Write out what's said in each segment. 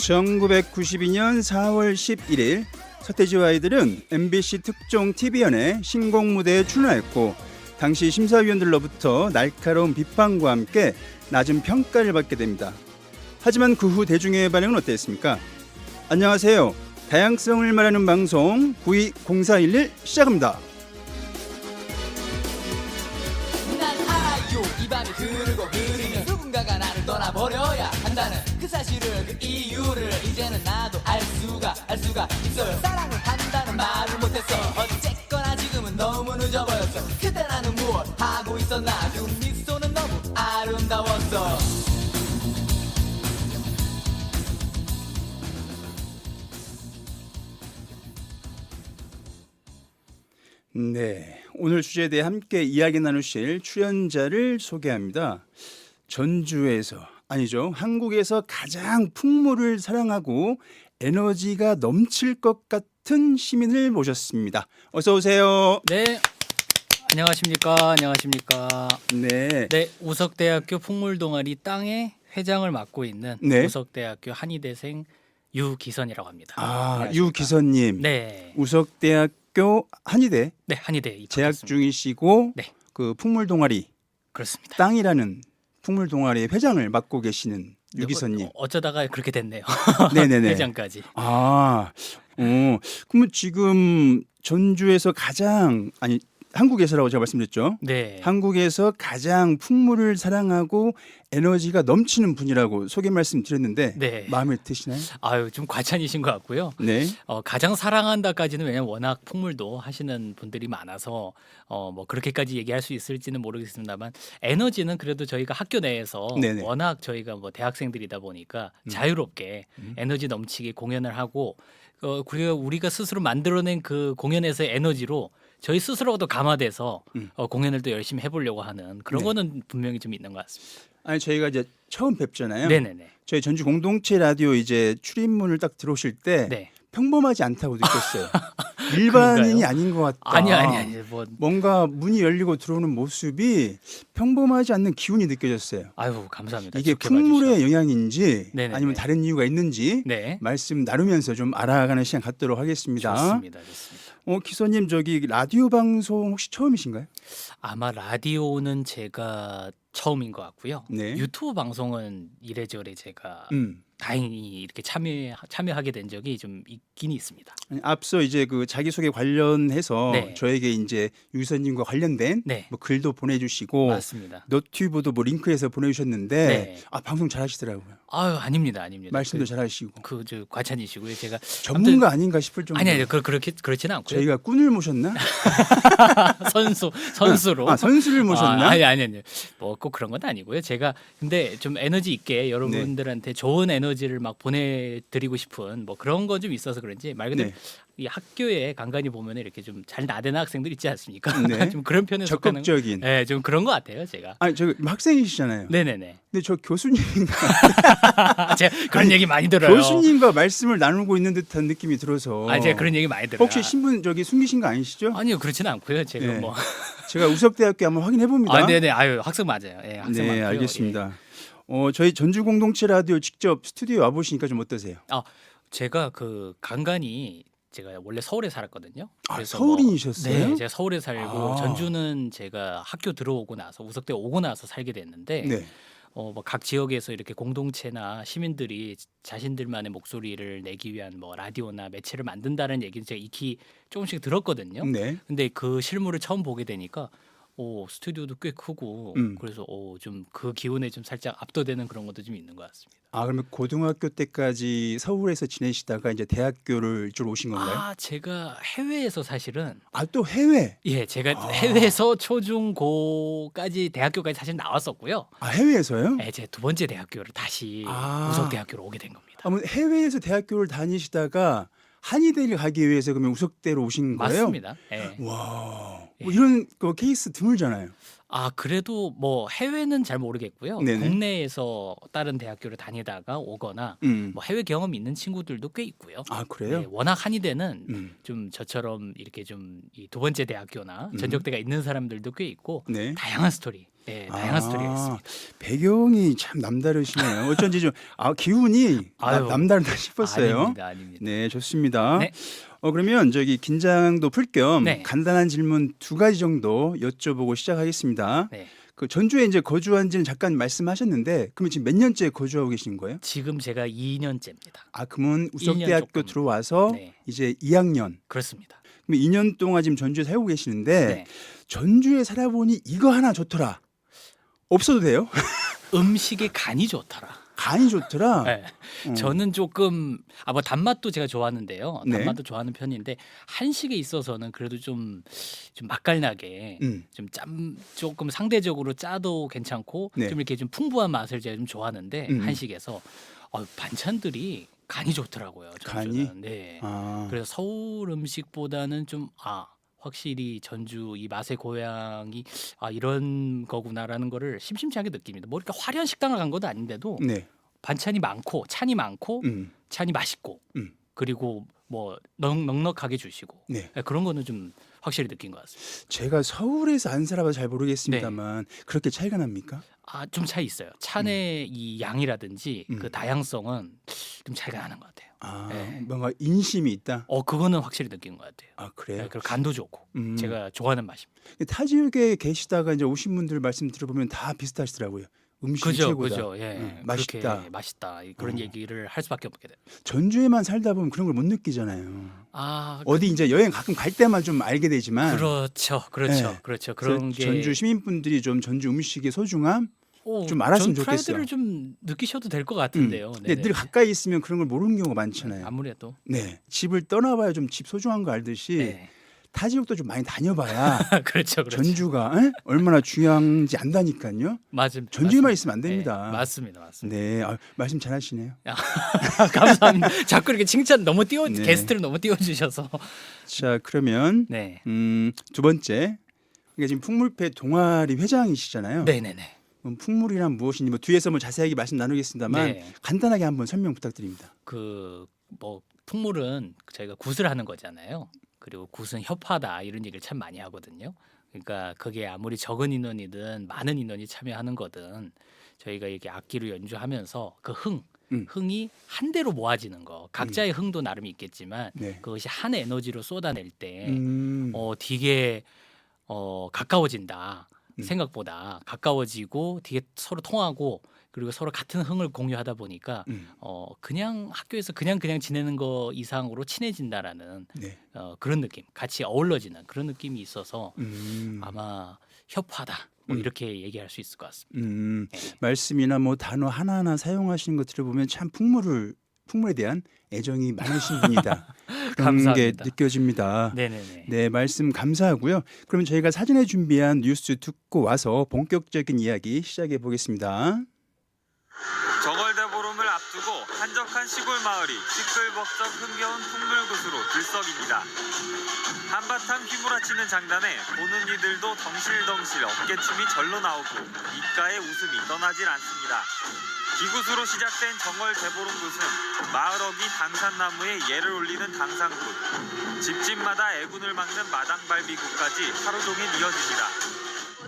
1992년 4월 11일 서태지와 아이들은 MBC 특종 TV연의 신곡 무대에 출연했고 당시 심사위원들로부터 날카로운 비판과 함께 낮은 평가를 받게 됩니다. 하지만 그 후 대중의 반응은 어땠습니까? 안녕하세요. 다양성을 말하는 방송 920411 시작합니다. 난 알아요. 이 밤이 흐르고 흐르면 누군가가 나를 떠나버려야 한다는 그 사실을, 그 이유를 이제는 나도 알 수가 있어요. 사랑을 한다는 말을 못했어. 어쨌거나 지금은 너무 늦어버렸어. 그때 나는 무엇 하고 있었나. 그 미소는 너무 아름다웠어. 네, 오늘 주제에 대해 함께 이야기 나누실 출연자를 소개합니다. 전주에서, 아니죠, 한국에서 가장 풍물을 사랑하고 에너지가 넘칠 것 같은 시민을 모셨습니다. 어서 오세요. 네, 안녕하십니까. 네, 네, 우석대학교 풍물동아리 땅의 회장을 맡고 있는 네. 우석대학교 한의대생 유기선이라고 합니다. 아, 안녕하십니까. 유기선님, 네, 우석대학교 한의대 네 한의대 재학 입학했습니다. 중이시고 네. 그 풍물 동아리 그렇습니다. 땅이라는 풍물 동아리의 회장을 맡고 계시는 네, 유기선님. 어쩌다가 그렇게 됐네요. 네네네. 회장까지. 아, 그러면 지금 전주에서 가장, 아니 한국에서라고 제가 말씀드렸죠. 네, 한국에서 가장 풍물을 사랑하고 에너지가 넘치는 분이라고 소개 말씀드렸는데 네. 마음에 드시나요? 아유 좀 과찬이신 것 같고요. 네. 가장 사랑한다까지는 왜냐면 워낙 풍물도 하시는 분들이 많아서 뭐 그렇게까지 얘기할 수 있을지는 모르겠습니다만 에너지는 그래도 저희가 학교 내에서 네네. 워낙 저희가 뭐 대학생들이다 보니까 자유롭게 에너지 넘치게 공연을 하고 그리고 우리가 스스로 만들어낸 그 공연에서의 에너지로 저희 스스로도 감화돼서 공연을 또 열심히 해보려고 하는 그런 네. 거는 분명히 좀 있는 것 같습니다. 아니 저희가 이제 처음 뵙잖아요. 네네네. 저희 전주 공동체 라디오 이제 출입문을 딱 들어오실 때 네. 평범하지 않다고 느꼈어요. 일반인이 그런가요? 아닌 것 같다. 아니 뭐 뭔가 문이 열리고 들어오는 모습이 평범하지 않는 기운이 느껴졌어요. 아유 감사합니다. 이게 좋게 봐주셔서. 풍물의 영향인지 네네네. 아니면 다른 이유가 있는지 네. 말씀 나누면서 좀 알아가는 시간 갖도록 하겠습니다. 좋습니다. 기소님 저기 라디오 방송 혹시 처음이신가요? 아마 라디오는 제가 처음인 것 같고요. 네. 유튜브 방송은 이래저래 제가 다행히 이렇게 참여하게 된 적이 좀 있긴 있습니다. 아니, 앞서 이제 그 자기소개 관련해서 네. 저에게 이제 유기선님과 관련된 네. 뭐 글도 보내주시고 맞습니다. 너튜브도 뭐 링크해서 보내주셨는데 네. 방송 잘하시더라고요. 아유 아닙니다. 말씀도 잘하시고 그저 과찬이시고요. 제가 전문가 아닌가 싶을 정도. 아니 그렇지는 않고요. 저희가 꾼을 모셨나? 선수로. 선수를 모셨나? 아니. 뭐 꼭 그런 건 아니고요. 제가 근데 좀 에너지 있게 여러분들한테 좋은 에너지를 막 보내드리고 싶은 뭐 그런 건 좀 있어서 그런지 말 그대로 네. 이 학교에 간간히 보면 이렇게 좀 잘 나대는 학생들 있지 않습니까? 네. 좀 그런 편에 속하는 적극적인. 네, 좀 그런 것 같아요, 제가. 아니 저 학생이시잖아요. 네네네. 근데 저 교수님인가 제가 그런 아니, 얘기 많이 들어요. 교수님과 말씀을 나누고 있는 듯한 느낌이 들어서. 제가 그런 얘기 많이 들어요. 혹시 신분 저기 숨기신 거 아니시죠? 아니요, 그렇지는 않고요. 제가 네. 뭐. 제가 우석대학교 한번 확인해 봅니다. 네네. 아유, 학생 맞아요. 예, 학생 네, 맞고요. 알겠습니다. 저희 전주 공동체 라디오 직접 스튜디오 와 보시니까 좀 어떠세요? 제가 그 간간히 제가 원래 서울에 살았거든요. 서울인이셨어요? 네, 제가 서울에 살고 아. 전주는 제가 학교 들어오고 나서 우석대 오고 나서 살게 됐는데 네. 뭐 각 지역에서 이렇게 공동체나 시민들이 자신들만의 목소리를 내기 위한 뭐 라디오나 매체를 만든다는 얘기는 제가 익히 조금씩 들었거든요. 네. 근데 그 실물을 처음 보게 되니까 스튜디오도 꽤 크고 그래서 좀 그 기운에 좀 살짝 압도되는 그런 것도 좀 있는 것 같습니다. 그러면 고등학교 때까지 서울에서 지내시다가 이제 대학교를 이쪽으로 오신 건가요? 제가 해외에서 사실은 또 해외. 제가 해외에서 초중고까지 대학교까지 사실 나왔었고요. 해외에서요? 네, 제 두 번째 대학교를 다시 아. 우석대학교로 오게 된 겁니다. 그러면 해외에서 대학교를 다니시다가 한의대를 가기 위해서 그러면 우석대로 오신 거예요? 맞습니다. 네. 와, 뭐 이런 그 케이스 드물잖아요. 그래도 뭐 해외는 잘 모르겠고요. 네네. 국내에서 다른 대학교를 다니다가 오거나 뭐 해외 경험 있는 친구들도 꽤 있고요. 그래요? 네, 워낙 한의대는 음. 좀 저처럼 이렇게 좀 이 두 번째 대학교나 전적대가 있는 사람들도 꽤 있고 네. 다양한 스토리. 네, 다양한 스토리가 있습니다. 배경이 참 남다르시네요. 어쩐지 좀 기운이 아유. 남다르다 싶었어요. 아닙니다, 아닙니다. 네, 좋습니다. 네. 그러면 저기 긴장도 풀 겸 네. 간단한 질문 2가지 정도 여쭤보고 시작하겠습니다. 네. 그 전주에 이제 거주한지는 잠깐 말씀하셨는데, 그러면 지금 몇 년째 거주하고 계신 거예요? 지금 제가 2년째입니다. 그러면 2년 우석대학교 조금. 들어와서 네. 이제 2학년. 그렇습니다. 그럼 2년 동안 지금 전주에 살고 계시는데 네. 전주에 살아보니 이거 하나 좋더라. 없어도 돼요? 음식의 간이 좋더라. 간이 좋더라. 네. 저는 조금 뭐 단맛도 제가 좋아하는데요. 네. 단맛도 좋아하는 편인데 한식에 있어서는 그래도 좀 맛깔나게 음. 조금 상대적으로 짜도 괜찮고 네. 좀 이렇게 좀 풍부한 맛을 제가 좀 좋아하는데 음. 한식에서 반찬들이 간이 좋더라고요. 전주는. 간이? 네. 아, 그래서 서울 음식보다는 좀 확실히 전주 이 맛의 고향이 이런 거구나라는 거를 심심치 않게 느낍니다. 뭐 이렇게 화려한 식당을 간 것도 아닌데도 네. 반찬이 많고 찬이 많고 음. 찬이 맛있고 음. 그리고 뭐 넉넉하게 주시고 네. 그런 거는 좀 확실히 느낀 것 같습니다. 제가 서울에서 안 살아봐서 잘 모르겠습니다만 그렇게 차이가 납니까? 좀 차이 있어요. 찬의 이 양이라든지 그 다양성은 좀 차이가 나는 것 같아요. 네. 뭔가 인심이 있다. 그거는 확실히 느낀 것 같아요. 그래요? 그리고 간도 좋고 제가 좋아하는 맛입니다. 타 지역에 계시다가 이제 오신 분들 말씀 들어보면 다 비슷하시더라고요. 음식이 최고다. 그죠. 예, 맛있다. 그렇게 맛있다. 그런 얘기를 할 수밖에 없게 돼요. 전주에만 살다 보면 그런 걸 못 느끼잖아요. 아, 어디 이제 여행 가끔 갈 때만 좀 알게 되지만 그렇죠. 네. 그런 게 전주 시민분들이 좀 전주 음식의 소중함 오, 좀 알았으면 전 좋겠어요. 프라이드를 좀 느끼셔도 될 것 같은데요. 근데 네네. 늘 가까이 있으면 그런 걸 모르는 경우가 많잖아요. 아무래도 네, 집을 떠나봐야 좀 집 소중한 거 알듯이 네. 타 지역도 좀 많이 다녀봐야 그렇죠. 전주가 얼마나 중요한지 안다니까요. 맞습니다. 전주에만 있으면 안 됩니다. 네, 맞습니다. 네, 말씀 잘하시네요. 감사합니다. 자꾸 이렇게 칭찬 너무 네. 게스트를 너무 띄워주셔서. 자, 그러면 네. 2번째, 그러니까 지금 풍물패 동아리 회장이시잖아요. 네네네. 그럼 풍물이란 무엇인지 뭐 뒤에서 뭐 자세하게 말씀 나누겠습니다만 네. 간단하게 한번 설명 부탁드립니다. 뭐 풍물은 저희가 굿을 하는 거잖아요. 그리고 굿은 협하다 이런 얘기를 참 많이 하거든요. 그러니까 그게 아무리 적은 인원이든 많은 인원이 참여하는 거든 저희가 이렇게 악기로 연주하면서 그 흥이 한 대로 모아지는 거. 각자의 흥도 나름이 있겠지만 네. 그것이 한 에너지로 쏟아낼 때 음, 되게 가까워진다. 생각보다 가까워지고 되게 서로 통하고 그리고 서로 같은 흥을 공유하다 보니까 그냥 학교에서 그냥 지내는 거 이상으로 친해진다라는 네. 그런 느낌, 같이 어우러지는 그런 느낌이 있어서 아마 협하다 뭐 이렇게 얘기할 수 있을 것 같습니다. 말씀이나 뭐 단어 하나하나 사용하시는 것 들어보면 참 풍물에 대한 애정이 많으신 분이다. 그런 게 감사합니다. 느껴집니다. 네네네. 네, 말씀 감사하고요. 그러면 저희가 사전에 준비한 뉴스 듣고 와서 본격적인 이야기 시작해 보겠습니다. 정월대보름을 앞두고 한적한 시골 마을이 시끌벅적 흥겨운 풍물굿으로 들썩입니다. 한바탕 휘몰아치는 장단에 보는 이들도 덩실덩실 어깨춤이 절로 나오고 입가에 웃음이 떠나질 않습니다. 기굿으로 시작된 정월대보름굿은 마을 어귀 당산나무에 예를 올리는 당산굿, 집집마다 애군을 막는 마당발비굿까지 하루 종일 이어집니다.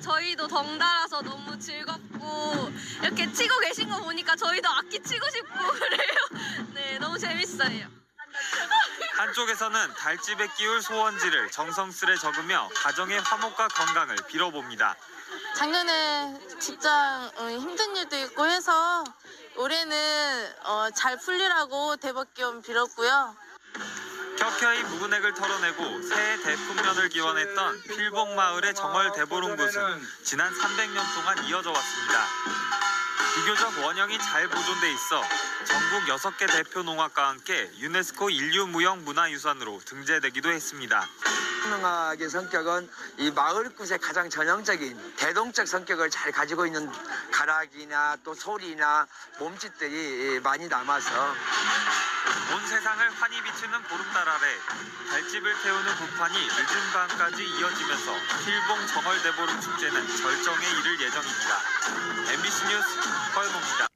저희도 덩달아서 너무 즐겁고 이렇게 치고 계신 거 보니까 저희도 악기 치고 싶고 그래요. 네, 너무 재밌어요. 한쪽에서는 달집에 끼울 소원지를 정성스레 적으며 가정의 화목과 건강을 빌어봅니다. 작년에 직장 힘든 일도 있고 해서 올해는 잘 풀리라고 대박기원 빌었고요. 켜켜이 묵은액을 털어내고 새해 대풍년을 기원했던 필봉마을의 정월대보름굿은 지난 300년 동안 이어져 왔습니다. 비교적 원형이 잘 보존돼 있어 전국 6개 대표 농악과 함께 유네스코 인류무형문화유산으로 등재되기도 했습니다. 풍악의 성격은 이 마을굿의 가장 전형적인 대동적 성격을 잘 가지고 있는 가락이나 또 소리나 몸짓들이 많이 남아서 온 세상을 환히 비추는 보름달 아래 달집을 태우는 굿판이 늦은 밤까지 이어지면서 필봉 정월대보름 축제는 절정에 이를 예정입니다. MBC 뉴스 허영호입니다.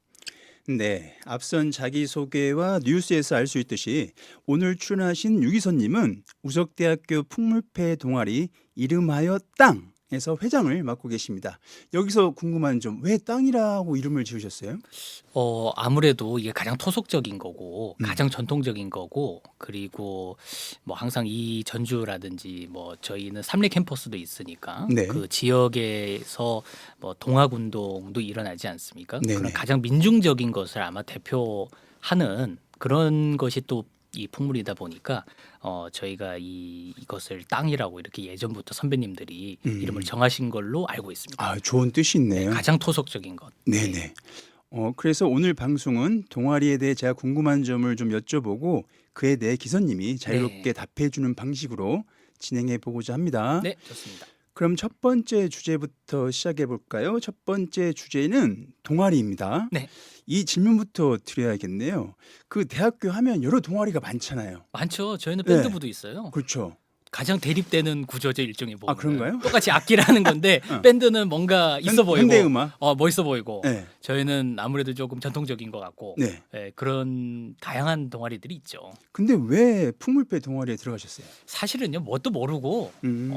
네, 앞선 자기소개와 뉴스에서 알 수 있듯이 오늘 출연하신 유기선님은 우석대학교 풍물패 동아리 이름하여 땅 에서 회장을 맡고 계십니다. 여기서 궁금한 점, 왜 땅이라고 이름을 지으셨어요? 아무래도 이게 가장 토속적인 거고 가장 전통적인 거고 그리고 뭐 항상 이 전주라든지 뭐 저희는 삼리 캠퍼스도 있으니까 네. 그 지역에서 뭐 동학운동도 일어나지 않습니까? 네네. 그런 가장 민중적인 것을 아마 대표하는 그런 것이 또 이 풍물이다 보니까 저희가 이것을 땅이라고 이렇게 예전부터 선배님들이 이름을 정하신 걸로 알고 있습니다. 아, 좋은 뜻이 있네요. 가장 토속적인 것. 네네. 그래서 오늘 방송은 동아리에 대해 제가 궁금한 점을 좀 여쭤보고 그에 대해 기사님이 자유롭게 네. 답해주는 방식으로 진행해 보고자 합니다. 네, 좋습니다. 그럼 첫 번째 주제부터 시작해 볼까요? 첫 번째 주제는 동아리입니다. 네. 이 질문부터 드려야겠네요. 그 대학교 하면 여러 동아리가 많잖아요. 많죠. 저희는 네. 밴드부도 있어요. 그렇죠. 가장 대립되는 구조죠 일종의 보면. 그런가요? 똑같이 악기라는 건데 밴드는 뭔가 있어 보이고, 현대음악. 멋있어 보이고. 네. 저희는 아무래도 조금 전통적인 것 같고, 네. 그런 다양한 동아리들이 있죠. 근데 왜 풍물배 동아리에 들어가셨어요? 사실은요, 뭣도 모르고 음.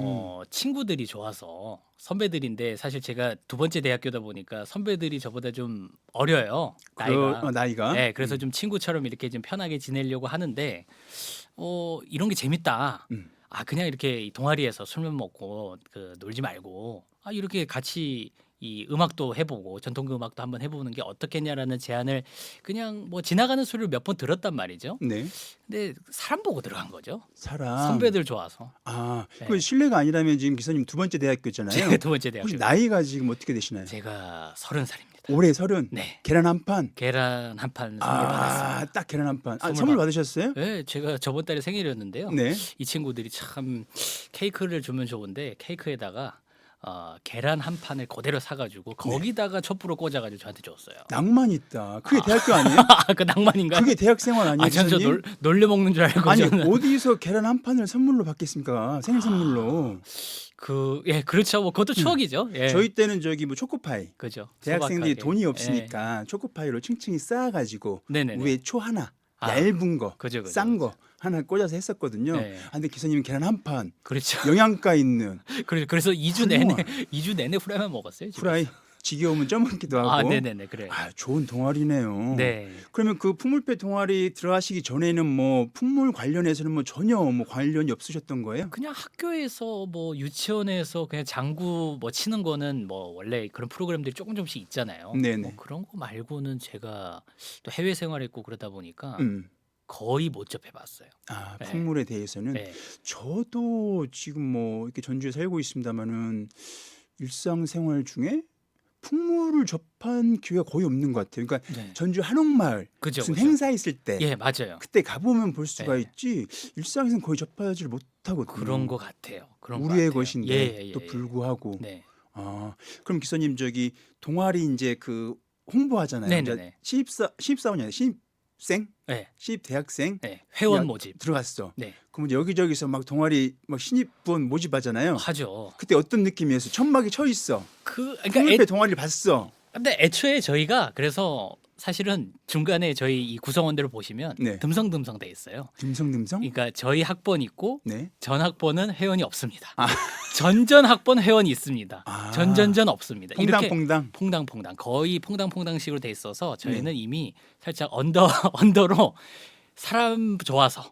친구들이 좋아서 선배들인데 사실 제가 두 번째 대학교다 보니까 선배들이 저보다 좀 어려요 나이가. 나이가. 네, 그래서 좀 친구처럼 이렇게 좀 편하게 지내려고 하는데 이런 게 재밌다. 그냥 이렇게 이 동아리에서 술만 먹고 놀지 말고 이렇게 같이 이 음악도 해보고 전통그 음악도 한번 해보는 게 어떻겠냐라는 제안을 그냥 뭐 지나가는 소리를 몇 번 들었단 말이죠. 네. 근데 사람 보고 들어간 거죠. 사람. 선배들 좋아서. 그 네. 실례가 아니라면 지금 기사님 두 번째 대학교잖아요. 제가 두 번째 대학교. 혹시 나이가 지금 어떻게 되시나요? 제가 30살입니다. 올해 30. 네. 계란 한 판. 계란 한 판 선물 받았습니다. 딱 계란 한 판. 선물 선물 받으셨어요? 네, 제가 저번 달에 생일이었는데요. 네. 이 친구들이 참 케이크를 주면 좋은데 케이크에다가 계란 한 판을 그대로 사가지고 거기다가 촛불을 꽂아가지고 저한테 줬어요. 낭만 있다. 그게 대학교 아니에요? 그 낭만인가요? 그게 대학 생활 아니에요, 전 기사님? 놀려 먹는 줄 알고 아니 저는 어디서 계란 한 판을 선물로 받겠습니까? 생일 선물로. 그렇죠. 뭐 그것도 추억이죠. 예. 저희 때는 뭐 초코파이. 그죠. 대학생들이 소박하게. 돈이 없으니까 초코파이로 층층이 쌓아가지고 네네네. 위에 초 하나, 아, 얇은 거, 그죠. 싼 거 하나 꽂아서 했었거든요. 네. 근데 기사님은 계란 한 판, 그렇죠. 영양가 있는 그래서 2주 내내 후라이만 먹었어요. 집에서. 후라이, 지겨우면 쪄먹기도 하고. 네네네. 그래요. 좋은 동아리네요. 네. 그러면 그 풍물배 동아리 들어가시기 전에는 뭐 풍물 관련해서는 뭐 전혀 뭐 관련이 없으셨던 거예요? 그냥 학교에서 뭐 유치원에서 그냥 장구 뭐 치는 거는 뭐 원래 그런 프로그램들이 조금씩 있잖아요. 네네. 뭐 그런 거 말고는 제가 또 해외 생활했고 그러다 보니까 음. 거의 못 접해봤어요. 네. 풍물에 대해서는 네. 저도 지금 뭐 이렇게 전주에 살고 있습니다만은 일상생활 중에 풍물을 접한 기회가 거의 없는 것 같아요. 그러니까 네. 전주 한옥마을 그죠, 무슨 그죠. 행사 있을 때 예, 맞아요. 그때 가보면 볼 수가 네. 있지 일상에서는 거의 접하지를 못하거든요. 그런 거 같아요. 그런 거 우리의 같아요. 것인데 예, 또 예. 불구하고 네. 그럼 기사님 저기 동아리 이제 그 홍보하잖아요. 네네네. 신입사원이 아니라 신입생? 네. 신입 대학생 네. 회원 야, 모집. 들어갔어. 네. 그러면 여기저기서 막 동아리 막 신입분 모집하잖아요. 하죠. 그때 어떤 느낌이었어? 천막이 쳐 있어. 그러니까 풍물배 동아리를 봤어. 근데 애초에 저희가 그래서 사실은 중간에 저희 이 구성원들을 보시면 네. 듬성듬성 돼 있어요. dim성dim성? 그러니까 저희 학번 있고 네. 전 학번은 회원이 없습니다. 전전 학번 회원이 있습니다. 전전전 없습니다. 이렇게 퐁당퐁당. 퐁당퐁당 거의 퐁당퐁당식으로 돼 있어서 저희는 네. 이미 살짝 언더로 사람 좋아서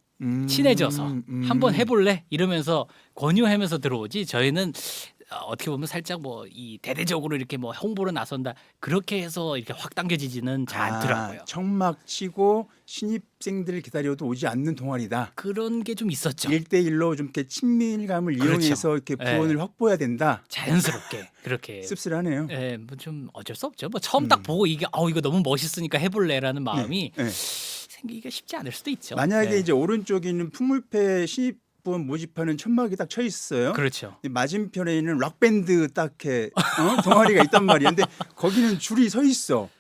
친해져서 한번 해볼래 이러면서 권유하면서 들어오지 저희는 어떻게 보면 살짝 뭐 이 대대적으로 이렇게 뭐 홍보를 나선다 그렇게 해서 이렇게 확 당겨지지는 잘 않더라고요. 청막 치고 신입생들 기다려도 오지 않는 동아리다. 그런 게 좀 있었죠. 1대1로 좀 이렇게 친밀감을 그렇죠. 이용해서 이렇게 네. 부원을 확보해야 된다. 자연스럽게 그렇게. 씁쓸하네요. 예, 뭐 좀 어쩔 수 없죠. 뭐 처음 딱 보고 이게 이거 너무 멋있으니까 해볼래라는 마음이 네. 생기기가 쉽지 않을 수도 있죠. 만약에 네. 이제 오른쪽에 있는 풍물패 신입부원 모집하는 천막이 딱 쳐 있어요. 그렇죠. 맞은편에 있는 락밴드 딱 이렇게 동아리가 있단 말이야. 근데 거기는 줄이 서 있어.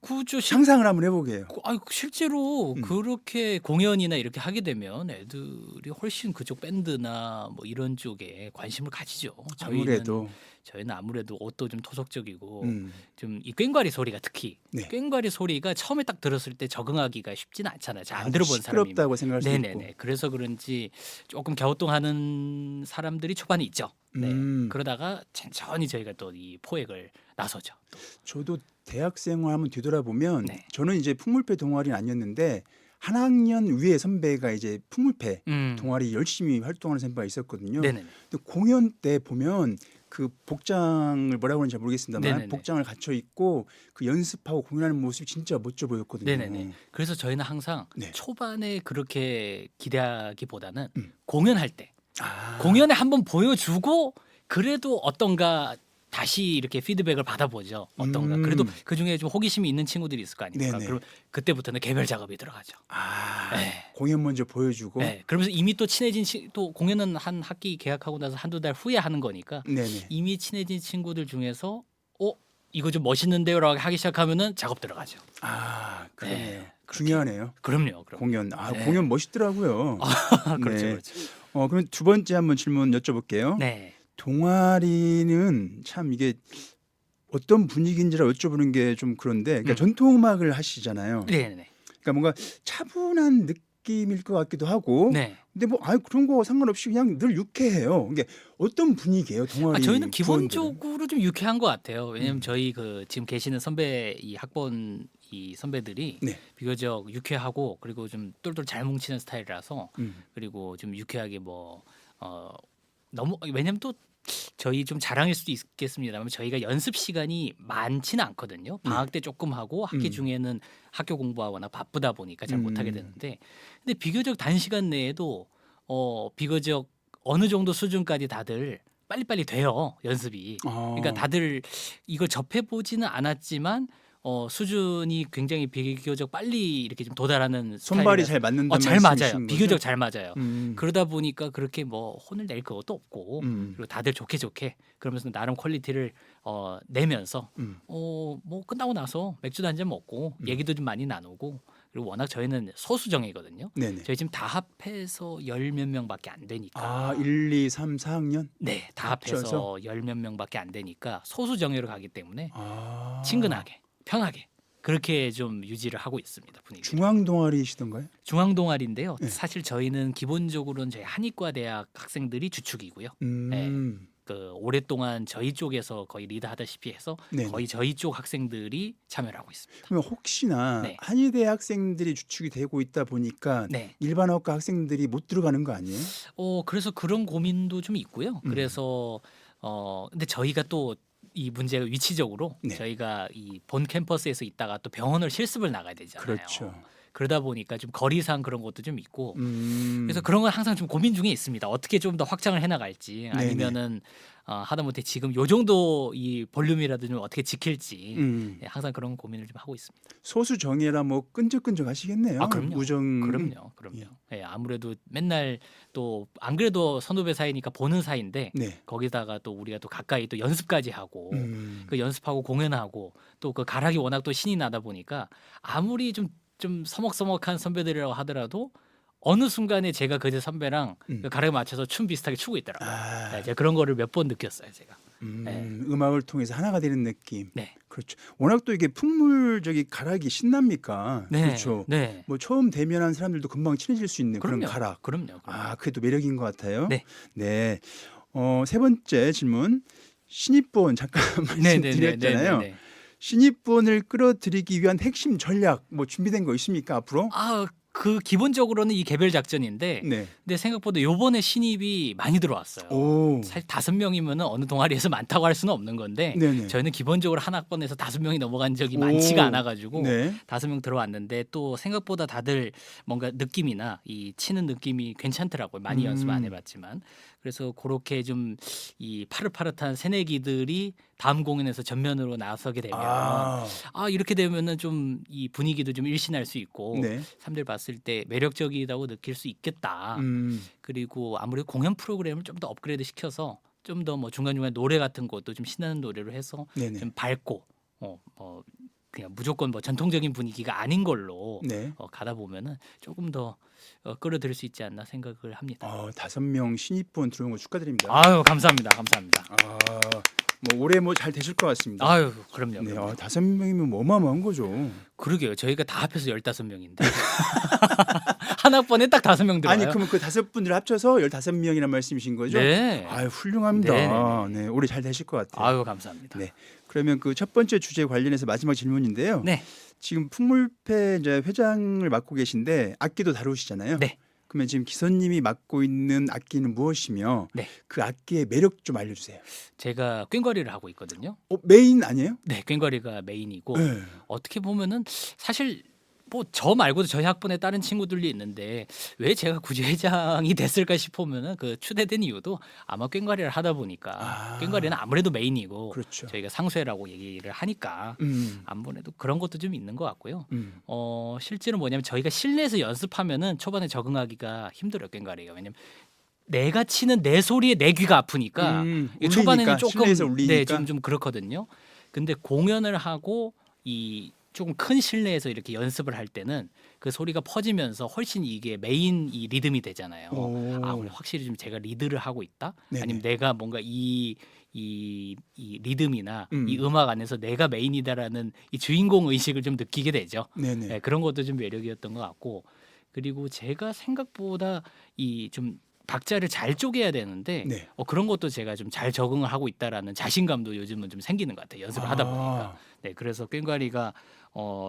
그죠. 상상을 한번 해보게요. 실제로 그렇게 공연이나 이렇게 하게 되면 애들이 훨씬 그쪽 밴드나 뭐 이런 쪽에 관심을 가지죠. 저희는 아무래도 저희는 아무래도 옷도 좀 토속적이고 음. 좀 이 꽹과리 소리가 특히 네. 꽹과리 소리가 처음에 딱 들었을 때 적응하기가 쉽지는 않잖아요. 잘 안 아주 들어본 사람이. 시끄럽다고 생각할 수 네네네. 있고. 그래서 그런지 조금 갸우뚱하는 사람들이 초반에 있죠. 네. 그러다가 천천히 저희가 또 이 포획을 나서죠. 또. 저도 대학 생활 한번 뒤돌아보면 네. 저는 이제 풍물패 동아리는 아니었는데 한 학년 위에 선배가 이제 풍물패 동아리 열심히 활동하는 선배가 있었거든요. 네네네. 근데 공연 때 보면 그 복장을 뭐라고 하는지 잘 모르겠습니다만 네네네. 복장을 갖춰 입고 그 연습하고 공연하는 모습이 진짜 멋져 보였거든요. 네네네. 그래서 저희는 항상 네. 초반에 그렇게 기대하기보다는 음. 공연할 때 아. 공연에 한번 보여주고 그래도 어떤가 다시 이렇게 피드백을 받아보죠. 어떤가. 그래도 그 중에 좀 호기심이 있는 친구들이 있을 거 아닙니까? 네네. 그럼 그때부터는 개별 작업이 들어가죠. 아, 네. 공연 먼저 보여주고. 네. 그러면서 이미 또 친해진 또 공연은 한 학기 계약하고 나서 한두 달 후에 하는 거니까 네네. 이미 친해진 친구들 중에서 이거 좀 멋있는데요라고 하기 시작하면은 작업 들어가죠. 아, 그러네요. 네, 그렇게. 중요하네요. 그럼요. 공연. 아, 네. 공연 멋있더라고요. 그렇죠, 네. 그렇죠. 그럼 두 번째 한번 질문 여쭤볼게요. 네. 동아리는 참 이게 어떤 분위기인지를 여쭤보는 게 좀 그런데, 그러니까 음. 전통 음악을 하시잖아요. 네네. 그러니까 뭔가 차분한 느낌일 것 같기도 하고, 네. 근데 뭐 그런 거 상관없이 그냥 늘 유쾌해요. 이게 어떤 분위기예요, 동아리? 저희는 구원들은? 기본적으로 좀 유쾌한 것 같아요. 왜냐하면 저희 그 지금 계시는 선배 이 학번 이 선배들이 네. 비교적 유쾌하고 그리고 좀 똘똘 잘 뭉치는 스타일이라서 음. 그리고 좀 유쾌하게 너무 왜냐면 또 저희 좀 자랑일 수도 있겠습니다만 저희가 연습 시간이 많지는 않거든요. 방학 때 조금 하고 학기 중에는 학교 공부하거나 바쁘다 보니까 잘 못하게 되는데 근데 비교적 단시간 내에도 비교적 어느 정도 수준까지 다들 빨리빨리 돼요. 연습이. 그러니까 다들 이걸 접해보지는 않았지만 수준이 굉장히 비교적 빨리 이렇게 좀 도달하는 손발이 스타일이라서 잘 맞는다는 잘 맞아요. 말씀이신 비교적 거죠? 잘 맞아요. 그러다 그러다 보니까 그렇게 뭐 혼을 낼 것도 없고 음. 그리고 다들 좋게 그러면서 나름 퀄리티를 내면서 음. 뭐 끝나고 나서 맥주도 한 잔 먹고 얘기도 좀 많이 나누고 그리고 워낙 저희는 소수정이거든요. 네네. 저희 지금 다 합해서 열 몇 명밖에 안 되니까 1, 2, 3, 4학년? 네, 다 합쳐서? 합해서 열 몇 명밖에 안 되니까 소수정예로 가기 때문에 친근하게 편하게 그렇게 좀 유지를 하고 있습니다. 분위기. 중앙 동아리시던가요? 중앙 동아리인데요. 네. 사실 저희는 기본적으로는 저희 한의과 대학 학생들이 주축이고요. 그 오랫동안 저희 쪽에서 거의 리드하다시피 해서 네네. 거의 저희 쪽 학생들이 참여를 하고 있습니다. 그러면 혹시나 네. 한의대 학생들이 주축이 되고 있다 보니까 네. 일반학과 학생들이 못 들어가는 거 아니에요? 그래서 그런 고민도 좀 있고요. 음. 그래서 근데 저희가 또 이 문제가 위치적으로 네. 저희가 이 본 캠퍼스에서 있다가 또 병원을 실습을 나가야 되잖아요. 그렇죠. 그러다 보니까 좀 거리상 그런 것도 좀 있고 그래서 그래서 그런 건 항상 좀 고민 중에 있습니다. 어떻게 좀 더 확장을 해나갈지 네네. 아니면은 하다못해 지금 요 정도 이 볼륨이라도 좀 어떻게 지킬지 네, 항상 그런 고민을 좀 하고 있습니다. 소수 정예라 뭐 끈적끈적 하시겠네요. 그럼요. 우정. 그럼요. 예, 아무래도 맨날 또 안 그래도 선후배 사이니까 보는 사이인데 네. 거기다가 또 우리가 또 가까이 또 연습까지 하고 음. 그 연습하고 공연하고 또 그 가락이 워낙 또 신이 나다 보니까 아무리 좀 서먹서먹한 선배들이라고 하더라도 어느 순간에 제가 그제 선배랑 그 가락에 맞춰서 춤 비슷하게 추고 있더라고요. 네, 제가 그런 거를 몇 번 느꼈어요, 제가. 네. 음악을 통해서 하나가 되는 느낌. 네. 그렇죠. 워낙 또 이게 풍물적인 가락이 신납니까? 네. 그렇죠. 네. 뭐 처음 대면한 사람들도 금방 친해질 수 있는 그런 그럼요. 가락. 그럼요. 그게 또 매력인 것 같아요. 네. 네. 세 번째 질문. 신입부원 잠깐 말씀드렸잖아요. 네. 신입부원을 끌어들이기 위한 핵심 전략 뭐 준비된 거 있습니까 앞으로? 그 기본적으로는 이 개별 작전인데 네. 근데 생각보다 요번에 신입이 많이 들어왔어요. 오. 사실 5명이면은 어느 동아리에서 많다고 할 수는 없는 건데 네네. 저희는 기본적으로 한 학번에서 5명이 넘어간 적이 많지가 않아가지고 네. 5명 들어왔는데 또 생각보다 다들 뭔가 느낌이나 이 치는 느낌이 괜찮더라고요. 많이 연습 안 해봤지만 그래서 그렇게 좀 이 파릇파릇한 새내기들이 다음 공연에서 전면으로 나서게 되면 이렇게 되면은 좀 이 분위기도 좀 일신할 수 있고 네. 사람들 봤을 때 매력적이다고 느낄 수 있겠다. 그리고 아무래도 공연 프로그램을 좀 더 업그레이드 시켜서 좀 더 뭐 중간중간 노래 같은 것도 좀 신나는 노래로 해서 네네. 좀 밝고 그냥 무조건 뭐 전통적인 분위기가 아닌 걸로 네. 가다 보면은 조금 더 끌어들일 수 있지 않나 생각을 합니다. 5명 신입부원 들어온 거 축하드립니다. 아유 감사합니다. 아, 뭐 올해 뭐 잘 되실 것 같습니다. 아유, 그럼요. 네, 그럼요. 5명이면 뭐 어마어마한 거죠. 그러게요. 저희가 다 합해서 15명인데 한 학번에 딱 5명 들어요. 아니 그러면 그 5분들 합쳐서 15명이란 말씀이신 거죠? 네. 아유 훌륭합니다. 네네네. 네, 올해 잘 되실 것 같아요. 아유, 감사합니다. 네. 그러면 그 첫 번째 주제 관련해서 마지막 질문인데요. 네. 지금 풍물패 이제 회장을 맡고 계신데 악기도 다루시잖아요. 네. 그러면 지금 기선님이 맡고 있는 악기는 무엇이며 네. 그 악기의 매력 좀 알려주세요. 제가 꽹과리를 하고 있거든요. 메인 아니에요? 네, 꽹과리가 메인이고 네. 어떻게 보면은 사실 뭐 저 말고도 저희 학번에 다른 친구들이 있는데 왜 제가 굳이 회장이 됐을까 싶으면은 그 추대된 이유도 아마 꽹과리를 하다 보니까 아. 꽹과리는 아무래도 메인이고 그렇죠. 저희가 상수회라고 얘기를 하니까 아무래도 그런 것도 좀 있는 것 같고요. 실제로 뭐냐면 저희가 실내에서 연습하면은 초반에 적응하기가 힘들어요, 꽹과리가. 왜냐면 내가 치는 내 소리에 내 귀가 아프니까 이게 초반에는 울리니까, 조금 실내에서 울리니까. 네, 좀 그렇거든요. 근데 공연을 하고 이 조금 큰 실내에서 이렇게 연습을 할 때는 그 소리가 퍼지면서 훨씬 이게 메인 이 리듬이 되잖아요. 오. 아, 오늘 확실히 좀 제가 리드를 하고 있다. 네네. 아니면 내가 뭔가 이 리듬이나 음. 이 음악 안에서 내가 메인이다라는 이 주인공 의식을 좀 느끼게 되죠. 네네. 네, 그런 것도 좀 매력이었던 것 같고, 그리고 제가 생각보다 이 좀 박자를 잘 쪼개야 되는데 네. 그런 것도 제가 좀 잘 적응을 하고 있다라는 자신감도 요즘은 좀 생기는 것 같아요. 연습을 하다 보니까. 네, 그래서 꽹과리가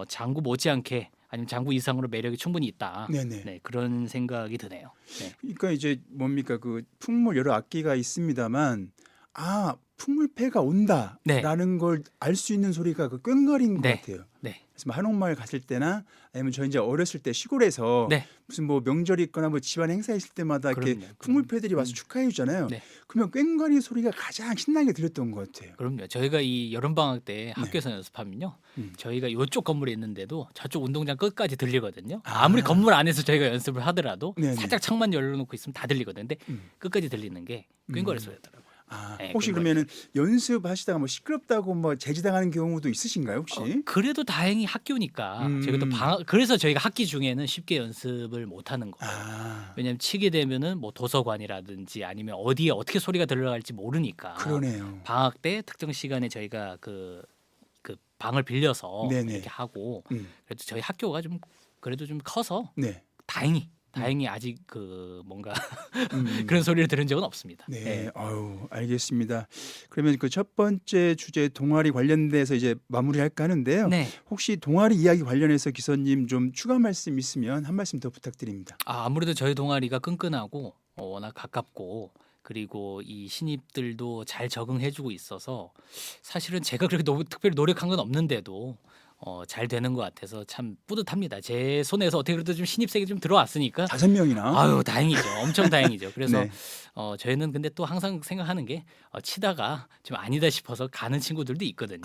장구 못지않게 아니면 장구 이상으로 매력이 충분히 있다. 네네. 네, 그런 생각이 드네요. 네. 그러니까 이제 뭡니까 그 풍물 여러 악기가 있습니다만 풍물패가 온다라는 걸 알 수 있는 소리가 그 꽹과리인 것 네. 같아요. 네. 그래서 뭐 한옥마을 갔을 때나 아니면 저 이제 어렸을 때 시골에서 네. 무슨 뭐 명절이 있거나 뭐 집안 행사 있을 때마다 이렇게 그럼요. 풍물패들이 와서 축하해 주잖아요. 네. 그러면 꽹과리 소리가 가장 신나게 들렸던 것 같아요. 그럼요. 저희가 이 여름 방학 때 학교에서 연습하면요. 저희가 이쪽 건물에 있는데도 저쪽 운동장 끝까지 들리거든요. 아무리 건물 안에서 저희가 연습을 하더라도 네네. 살짝 창만 열어놓고 있으면 다 들리거든요. 근데 음. 끝까지 들리는 게 꽹과리 소리더라고요. 네, 혹시 꽹과리. 그러면은 연습하시다가 뭐 시끄럽다고 뭐 제지당하는 경우도 있으신가요 혹시? 그래도 다행히 학교니까 저희가 또 그래서 저희가 학기 중에는 쉽게 연습을 못 하는 거예요. 왜냐하면 치게 되면은 뭐 도서관이라든지 아니면 어디에 어떻게 소리가 들어갈지 모르니까. 그러네요. 방학 때 특정 시간에 저희가 그 방을 빌려서 네네. 이렇게 하고 음. 그래도 저희 학교가 좀 그래도 좀 커서 네. 다행히 아직 그 뭔가 음. 그런 소리를 들은 적은 없습니다. 네, 아유, 알겠습니다. 그러면 그 첫 번째 주제 동아리 관련돼서 이제 마무리할까 하는데요. 네. 혹시 동아리 이야기 관련해서 기선님 좀 추가 말씀 있으면 한 말씀 더 부탁드립니다. 아무래도 저희 동아리가 끈끈하고 워낙 가깝고 그리고 이 신입들도 잘 적응해주고 있어서 사실은 제가 그렇게 특별히 노력한 건 없는데도 잘 되는 것 같아서 참 뿌듯합니다. 제 손에서 어떻게 그래도 좀 신입생이 좀 들어왔으니까 5명이나. 아유, 다행이죠. 엄청 다행이죠. 그래서 네. 저희는 근데 또 항상 생각하는 게 치다가 좀 아니다 싶어서 가는 친구들도 있거든요.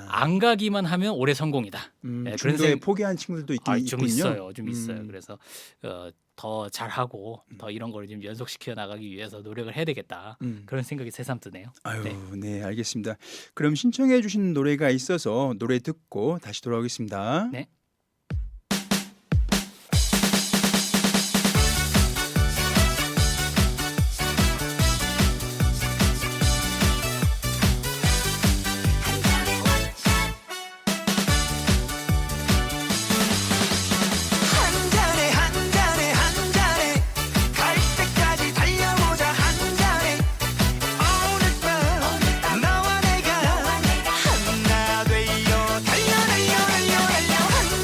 안 가기만 하면 올해 성공이다. 네, 그런 중도에 생- 포기한 친구들도 있긴 좀 있군요. 있어요. 좀 있어요. 그래서 더 잘하고 더 이런 거를 좀 연속시켜 나가기 위해서 노력을 해야 되겠다. 그런 생각이 새삼 드네요. 아유, 네. 네, 알겠습니다. 그럼 신청해 주신 노래가 있어서 노래 듣고 다시 돌아오겠습니다. 네. 한 잔에 한 잔에 한 잔에 갈 때까지 달려보자 한 잔에 오늘 밤 나와 내가 하나 되어 달려 달려 달려 달려 한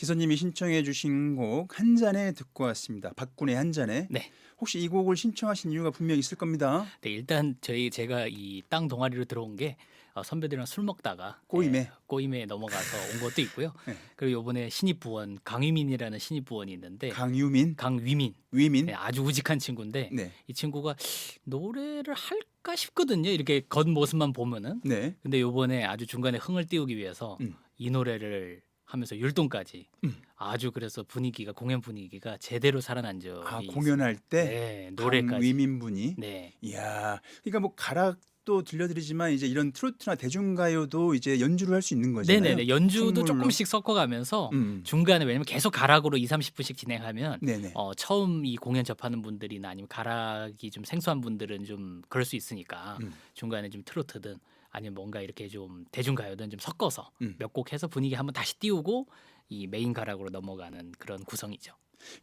기사님이 신청해 주신 곡 한 잔에 듣고 왔습니다. 박군의 한 잔에. 네. 혹시 이 곡을 신청하신 이유가 분명히 있을 겁니다. 네, 일단 제가 이 땅 동아리로 들어온 게 선배들이랑 술 먹다가 꼬임에. 꼬임에 넘어가서 온 것도 있고요. 네. 그리고 이번에 신입 부원 강유민이라는 신입 부원이 있는데 강유민, 강위민 위민. 네, 아주 우직한 친구인데 네. 이 친구가 노래를 할까 싶거든요. 이렇게 겉모습만 보면은. 네. 근데 요번에 아주 중간에 흥을 띄우기 위해서 이 노래를 하면서 율동까지 아주 그래서 분위기가 공연 분위기가 제대로 살아난 적이 아, 있어요. 공연할 때 네, 노래까지. 강위민 분이. 네. 이야. 그러니까 뭐 가락도 들려드리지만 이제 이런 트로트나 대중가요도 이제 연주를 할 수 있는 거잖아요. 네네네. 연주도 풍물로. 조금씩 섞어가면서 음. 중간에 왜냐면 계속 가락으로 2, 30분씩 진행하면 네네. 처음 이 공연 접하는 분들이나 아니면 가락이 좀 생소한 분들은 좀 그럴 수 있으니까 중간에 좀 트로트든 아니면 뭔가 이렇게 좀 대중가요든 좀 섞어서 몇 곡 해서 분위기 한번 다시 띄우고 이 메인 가락으로 넘어가는 그런 구성이죠.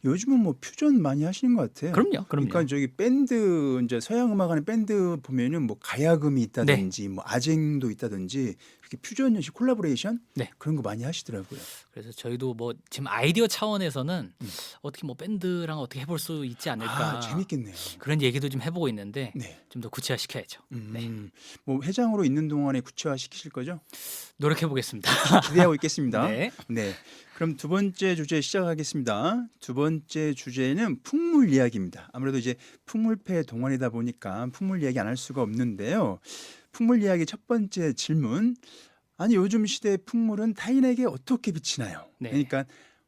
요즘은 뭐 퓨전 많이 하시는 것 같아요. 그럼요. 그러니까 저기 밴드 이제 서양 음악하는 밴드 보면은 뭐 가야금이 있다든지 뭐 아쟁도 있다든지 이렇게 퓨전 형식 콜라보레이션 네. 그런 거 많이 하시더라고요. 그래서 저희도 뭐 지금 아이디어 차원에서는 어떻게 뭐 밴드랑 어떻게 해볼 수 있지 않을까 아, 재밌겠네요. 그런 얘기도 좀 해보고 있는데 네. 좀 더 구체화시켜야죠. 네. 뭐 회장으로 있는 동안에 구체화 시키실 거죠? 노력해 보겠습니다. 기대하고 있겠습니다. 네. 네. 그럼 두 번째 주제 시작하겠습니다. 두 번째 주제는 풍물 이야기입니다. 아무래도 이제 풍물패 동아리다 보니까 풍물 이야기 안 할 수가 없는데요. 풍물 이야기 첫 번째 질문. 아니 요즘 시대의 풍물은 타인에게 어떻게 비치나요? 네. 그러니까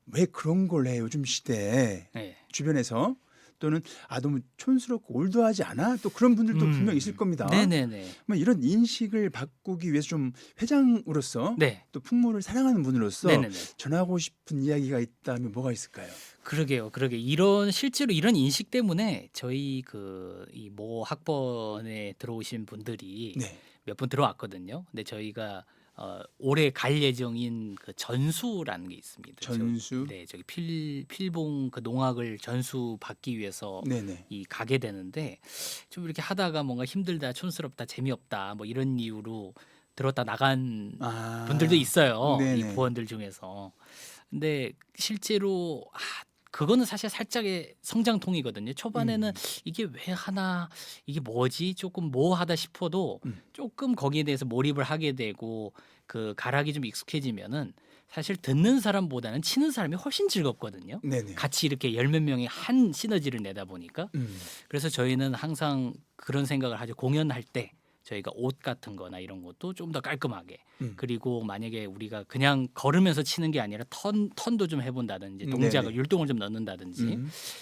왜 그런 걸 해 요즘 시대에 네. 주변에서 또는 너무 촌스럽고 올드하지 않아? 또 그런 분들도 분명 있을 겁니다. 네네네. 뭐 이런 인식을 바꾸기 위해서 좀 회장으로서 네. 또 풍물을 사랑하는 분으로서 네네네. 전하고 싶은 이야기가 있다면 뭐가 있을까요? 그러게 실제로 이런 인식 때문에 저희 이 모 학번에 들어오신 분들이 네. 몇 분 들어왔거든요. 근데 저희가 올해 갈 예정인 그 전수라는 게 있습니다. 전수? 네, 저기 필봉 그 농악을 전수 받기 위해서 네네. 이 가게 되는데 좀 이렇게 하다가 뭔가 힘들다, 촌스럽다, 재미없다 뭐 이런 이유로 들었다 나간 아, 분들도 있어요. 이 네네. 부원들 중에서. 근데 실제로 그거는 사실 살짝의 성장통이거든요. 초반에는 이게 왜 하나, 이게 뭐지, 조금 모호하다 싶어도 조금 거기에 대해서 몰입을 하게 되고 그 가락이 좀 익숙해지면은 사실 듣는 사람보다는 치는 사람이 훨씬 즐겁거든요. 네네. 같이 이렇게 열 몇 명이 한 시너지를 내다 보니까. 그래서 저희는 항상 그런 생각을 하죠. 공연할 때 저희가 옷 같은 거나 이런 것도 좀 더 깔끔하게 그리고 만약에 우리가 그냥 걸으면서 치는 게 아니라 턴도 좀 해본다든지 동작을 네네. 율동을 좀 넣는다든지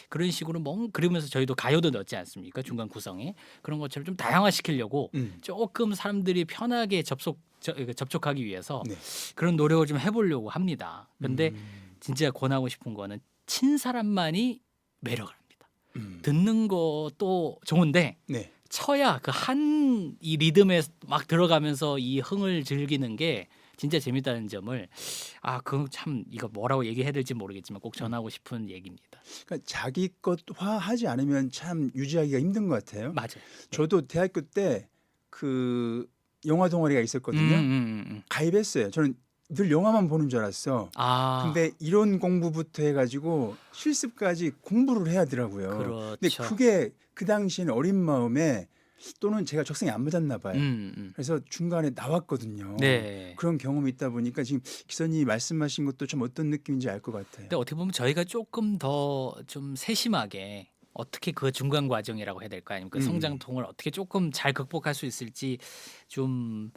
그런 식으로 그러면서 저희도 가요도 넣지 않습니까? 중간 구성에 그런 것처럼 좀 다양화시키려고 조금 사람들이 편하게 접촉하기 위해서 네. 그런 노력을 좀 해보려고 합니다. 그런데 진짜 권하고 싶은 거는 친 사람만이 매력을 합니다. 듣는 것도 좋은데 네. 쳐야 그 한 이 리듬에 막 들어가면서 이 흥을 즐기는 게 진짜 재밌다는 점을 그 참 이거 뭐라고 얘기해야 될지 모르겠지만 꼭 전하고 싶은 얘기입니다. 그러니까 자기 것화하지 않으면 참 유지하기가 힘든 것 같아요. 맞아요. 저도 대학교 때 그 영화 동아리가 있었거든요. 가입했어요. 저는 늘 영화만 보는 줄 알았어. 근데 이론 공부부터 해가지고 실습까지 공부를 해야 하더라고요. 그렇죠. 근데 그게 그 당시에는 어린 마음에 또는 제가 적성이 안 맞았나 봐요. 그래서 중간에 나왔거든요. 네. 그런 경험이 있다 보니까 지금 기사님이 말씀하신 것도 좀 어떤 느낌인지 알 것 같아요. 근데 어떻게 보면 저희가 조금 더 좀 세심하게 어떻게 그 중간 과정이라고 해야 될까 아니면 그 성장통을 어떻게 조금 잘 극복할 수 있을지 좀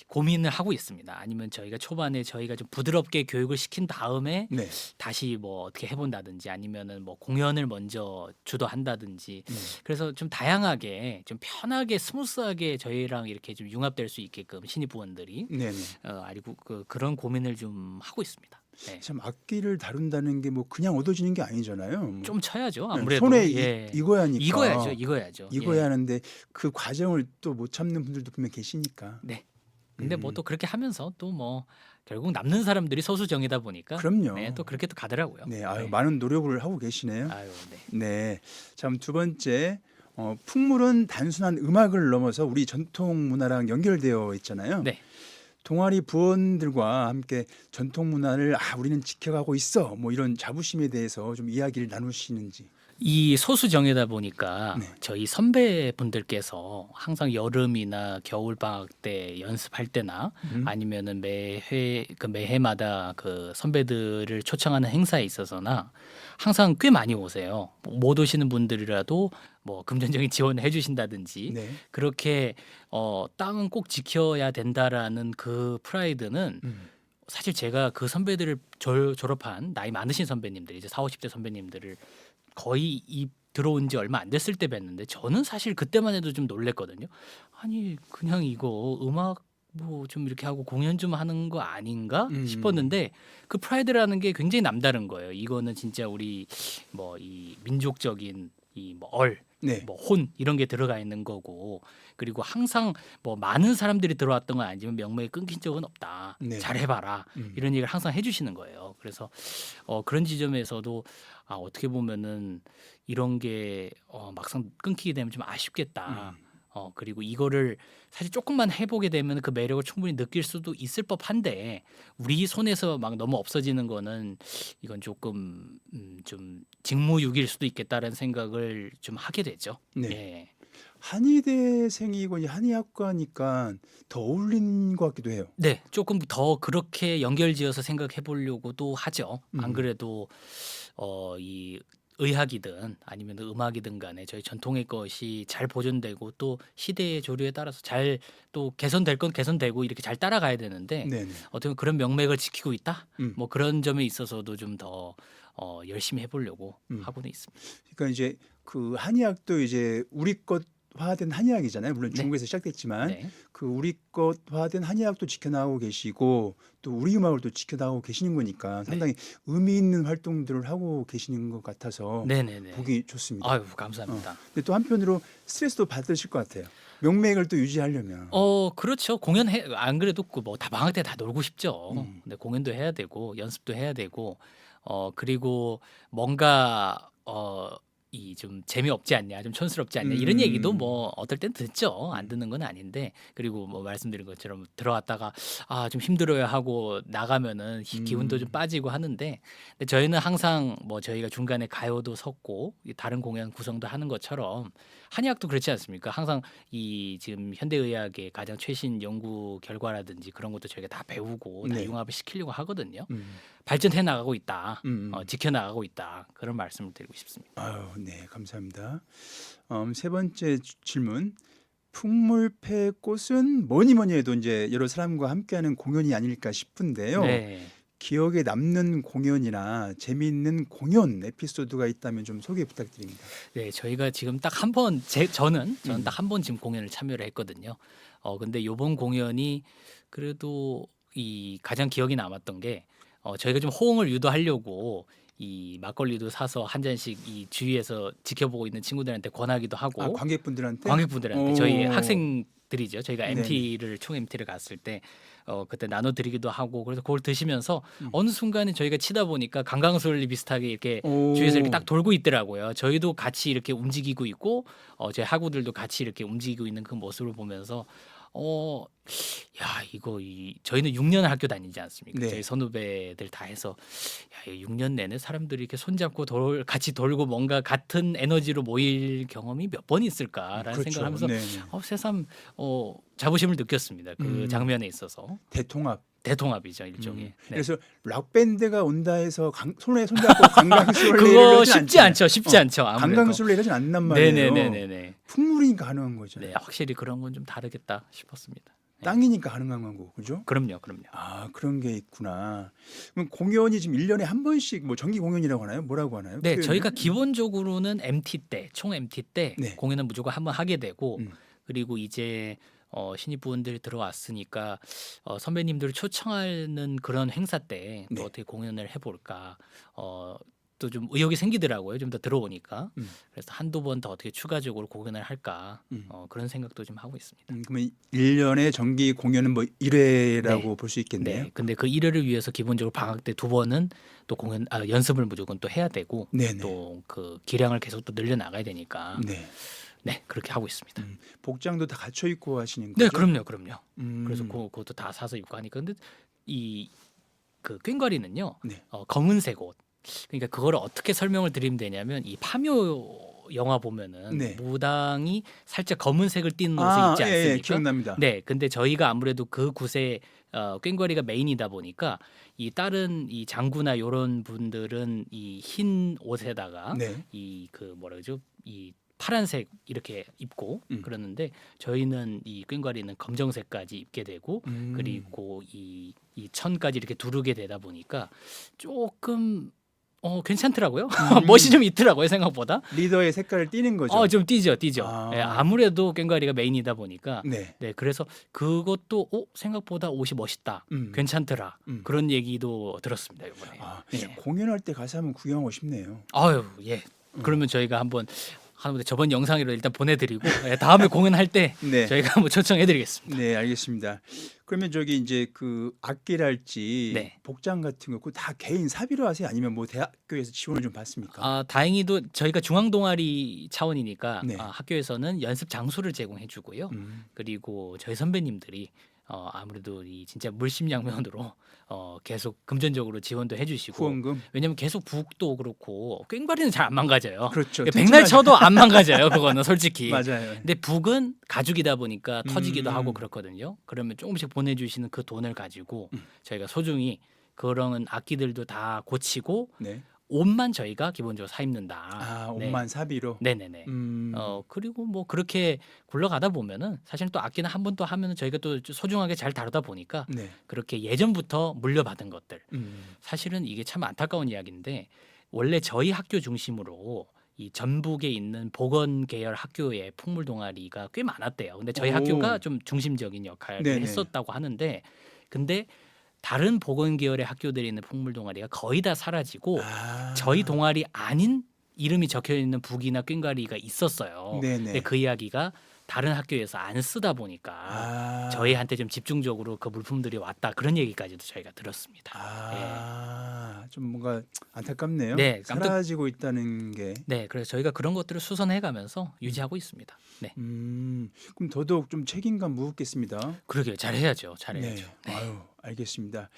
고민을 하고 있습니다. 아니면 저희가 초반에 저희가 좀 부드럽게 교육을 시킨 다음에 네. 다시 뭐 어떻게 해본다든지 아니면은 뭐 공연을 먼저 주도한다든지 그래서 좀 다양하게 좀 편하게 스무스하게 저희랑 이렇게 좀 융합될 수 있게끔 신입 부원들이 네네. 아니고 그런 고민을 좀 하고 있습니다. 네. 참 악기를 다룬다는 게 뭐 그냥 얻어지는 게 아니잖아요. 뭐. 좀 쳐야죠. 아무래도 손에 예. 익어야 하니까. 익어야죠. 익어야 예. 하는데 그 과정을 또 못 참는 분들도 분명 계시니까. 네. 근데 뭐 또 그렇게 하면서 또 뭐 결국 남는 사람들이 소수정이다 보니까 그럼요. 네, 또 그렇게 또 가더라고요. 네, 아유, 네. 많은 노력을 하고 계시네요. 아유, 네. 네. 자, 두 번째, 풍물은 단순한 음악을 넘어서 우리 전통 문화랑 연결되어 있잖아요. 네. 동아리 부원들과 함께 전통 문화를 우리는 지켜가고 있어 뭐 이런 자부심에 대해서 좀 이야기를 나누시는지. 이 소수 정예다 보니까 네. 저희 선배분들께서 항상 여름이나 겨울 방학 때 연습할 때나 아니면은 매해마다 그 선배들을 초청하는 행사에 있어서나 항상 꽤 많이 오세요. 못 오시는 분들이라도 뭐 금전적인 지원을 해주신다든지 네. 그렇게 땅은 꼭 지켜야 된다라는 그 프라이드는 사실 제가 그 선배들을 졸업한 나이 많으신 선배님들 이제 40, 50대 선배님들을 거의 들어온 지 얼마 안 됐을 때 뵀는데 저는 사실 그때만 해도 좀 놀랬거든요. 아니 그냥 이거 음악 뭐 좀 이렇게 하고 공연 좀 하는 거 아닌가 싶었는데 그 프라이드라는 게 굉장히 남다른 거예요. 이거는 진짜 우리 뭐 이 민족적인 이 뭐 네. 뭐 혼 이런 게 들어가 있는 거고 그리고 항상 뭐 많은 사람들이 들어왔던 건 아니지만 명맥이 끊긴 적은 없다. 네. 잘해봐라 이런 얘기를 항상 해주시는 거예요. 그래서 그런 지점에서도 어떻게 보면은 이런 게 막상 끊기게 되면 좀 아쉽겠다. 그리고 이거를 사실 조금만 해보게 되면 그 매력을 충분히 느낄 수도 있을 법한데 우리 손에서 막 너무 없어지는 거는 이건 조금 좀 직무유기일 수도 있겠다라는 생각을 좀 하게 되죠. 네. 예. 한의대생이고 이제 한의학과니까 더 어울리는 것 같기도 해요. 네, 조금 더 그렇게 연결지어서 생각해 보려고도 하죠. 안 그래도 이 의학이든 아니면 음악이든 간에 저희 전통의 것이 잘 보존되고 또 시대의 조류에 따라서 잘 또 개선될 건 개선되고 이렇게 잘 따라가야 되는데 네네. 어떻게 보면 그런 명맥을 지키고 있다. 음. 뭐 그런 점에 있어서도 좀 더 열심히 해보려고 하고는 있습니다. 그러니까 이제 그 한의학도 이제 우리 것화된 한의학이잖아요. 물론 네. 중국에서 시작됐지만 네. 그 우리 것화된 한의학도 지켜나가고 계시고 또 우리 음악을 또 지켜나가고 계시는 거니까 상당히 의미 있는 활동들을 하고 계시는 것 같아서 네네네. 보기 좋습니다. 아유 감사합니다. 근데 또 한편으로 스트레스도 받으실 것 같아요. 명맥을 또 유지하려면. 그렇죠. 안 그래도 뭐 다 방학 때 다 놀고 싶죠. 근데 공연도 해야 되고 연습도 해야 되고 그리고 뭔가 이 좀 재미없지 않냐, 좀 촌스럽지 않냐 이런 얘기도 뭐 어떨 땐 듣죠. 안 듣는 건 아닌데 그리고 뭐 말씀드린 것처럼 들어왔다가 좀 힘들어야 하고 나가면은 기운도 좀 빠지고 하는데 근데 저희는 항상 뭐 저희가 중간에 가요도 섞고 다른 공연 구성도 하는 것처럼 한의학도 그렇지 않습니까? 항상 이 지금 현대의학의 가장 최신 연구 결과라든지 그런 것도 저희가 다 배우고 다 네. 융합을 시키려고 하거든요. 음. 발전해 나가고 있다. 음. 지켜나가고 있다. 그런 말씀을 드리고 싶습니다. 아유, 네, 감사합니다. 세 번째 질문. 풍물패 꽃은 뭐니 해도 이제 여러 사람과 함께하는 공연이 아닐까 싶은데요. 네. 기억에 남는 공연이나 재미있는 공연 에피소드가 있다면 좀 소개 부탁드립니다. 네, 저희가 지금 딱 한 번 저는 딱 한 번 지금 공연을 참여를 했거든요. 근데 요번 공연이 그래도 이 가장 기억이 남았던 게 저희가 좀 호응을 유도하려고 이 막걸리도 사서 한 잔씩 이 주위에서 지켜보고 있는 친구들한테 권하기도 하고 관객분들한테? 관객분들한테 오. 저희 학생들이죠. 저희가 네네. 총 MT를 갔을 때 그때 나눠드리기도 하고 그래서 그걸 드시면서 어느 순간에 저희가 치다 보니까 강강술리 비슷하게 이렇게 오. 주위에서 이렇게 딱 돌고 있더라고요. 저희도 같이 이렇게 움직이고 있고 저희 학우들도 같이 이렇게 움직이고 있는 그 모습을 보면서 야 이거 저희는 6년 학교 다니지 않습니까? 네. 저희 선후배들 다 해서 야 6년 내내 사람들이 이렇게 손잡고 같이 돌고 뭔가 같은 에너지로 모일 경험이 몇 번 있을까라는 그렇죠. 생각을 하면서 네네. 새삼 자부심을 느꼈습니다. 그 장면에 있어서 대통합. 대통합이죠 일종의. 네. 그래서 락 밴드가 온다 해서 손에 손잡고 강강술래를 그거 하진 쉽지 않잖아요. 않죠. 쉽지 않죠. 아무래도. 강강술래를 하진 않단 말이에요. 네네네네네. 풍물이니까 가능한 거죠. 네, 확실히 그런 건 좀 다르겠다 싶었습니다. 네. 땅이니까 가능한 거고, 그죠? 그럼요. 그런 게 있구나. 그럼 공연이 지금 1년에 한 번씩 뭐 정기 공연이라고 하나요? 뭐라고 하나요? 네, 표현을? 저희가 기본적으로는 총 MT 때 네. 공연은 무조건 한번 하게 되고 음. 이제 신입부원들이 들어왔으니까 선배님들을 초청하는 그런 행사 때 또 네. 어떻게 공연을 해볼까 또 좀 의욕이 생기더라고요. 좀 더 들어오니까 그래서 한두 번 더 어떻게 추가적으로 공연을 할까 그런 생각도 좀 하고 있습니다. 그러면 1년에 정기 공연은 뭐 1회라고 네. 볼 수 있겠네요. 네, 근데 그 1회를 위해서 기본적으로 방학 때 2번은 또 연습을 무조건 또 해야 되고 네네. 또 그 기량을 계속 또 늘려 나가야 되니까 네. 네, 그렇게 하고 있습니다. 복장도 다 갖춰 입고 하시는 거죠? 네, 그럼요. 음. 그래서 그것도 다 사서 입고 하니까 근데 이 그 꽹과리는요. 네. 검은색 옷. 그러니까 그거를 어떻게 설명을 드리면 되냐면 이 파묘 영화 보면은 네. 무당이 살짝 검은색을 띠는 옷을 입지 예, 않습니까? 예, 기억납니다. 네, 근데 저희가 아무래도 그 굿의 꽹과리가 메인이다 보니까 이 다른 이 장구나 이런 분들은 이 흰 옷에다가 네. 이 그 뭐라 그러죠? 이 파란색 이렇게 입고 그러는데 저희는 이 꽹과리는 검정색까지 입게 되고 그리고 이 천까지 이렇게 두르게 되다 보니까 조금 괜찮더라고요. 멋이 좀 있더라고요 생각보다. 리더의 색깔을 띠는 거죠. 좀 띄죠. 아. 예, 아무래도 꽹과리가 메인이다 보니까 네. 네, 그래서 그것도 생각보다 옷이 멋있다, 괜찮더라 그런 얘기도 들었습니다 이번에. 예. 공연할 때 가서 한번 구경하고 싶네요. 아유 예. 그러면 저희가 한번 저번 영상으로 일단 보내드리고 다음에 공연할 때 네. 저희가 한번 초청해드리겠습니다. 네, 알겠습니다. 그러면 저기 이제 그 악기랄지 네. 복장 같은 거 다 개인 사비로 하세요? 아니면 뭐 대학교에서 지원을 좀 받습니까? 다행히도 저희가 중앙 동아리 차원이니까 네. 학교에서는 연습 장소를 제공해주고요. 그리고 저희 선배님들이 아무래도 이 진짜 물심양면으로 계속 금전적으로 지원도 해주시고 후원금. 왜냐면 계속 북도 그렇고 꽹과리는 잘 안 망가져요. 그렇죠. 백날 쳐도 안 망가져요. 그거는 솔직히. 맞아요. 근데 북은 가죽이다 보니까 터지기도 음. 하고 그렇거든요. 그러면 조금씩 보내주시는 그 돈을 가지고 저희가 소중히 그런 악기들도 다 고치고 네. 옷만 저희가 기본적으로 사 입는다. 아, 네. 옷만 사비로. 네네네. 그리고 뭐 그렇게 굴러가다 보면은 사실 또 악기는 한 번 또 하면은 저희가 또 소중하게 잘 다루다 보니까 네. 그렇게 예전부터 물려받은 것들 음. 사실은 이게 참 안타까운 이야기인데 원래 저희 학교 중심으로 이 전북에 있는 보건 계열 학교에 풍물 동아리가 꽤 많았대요. 근데 저희 오. 학교가 좀 중심적인 역할을 네네. 했었다고 하는데 근데 다른 보건 계열의 학교들이 있는 풍물 동아리가 거의 다 사라지고 저희 동아리 아닌 이름이 적혀 있는 북이나 꽹과리가 있었어요. 네네. 근데 그 이야기가 다른 학교에서 안 쓰다 보니까 저희한테 좀 집중적으로 그 물품들이 왔다 그런 얘기까지도 저희가 들었습니다. 좀 뭔가 안타깝네요. 네, 사라지고 있다는 게. 네, 그래서 저희가 그런 것들을 수선해가면서 유지하고 있습니다. 네, 그럼 더더욱 좀 책임감 무겁겠습니다. 그러게요. 잘해야죠. 잘해야죠. 네. 아유, 알겠습니다.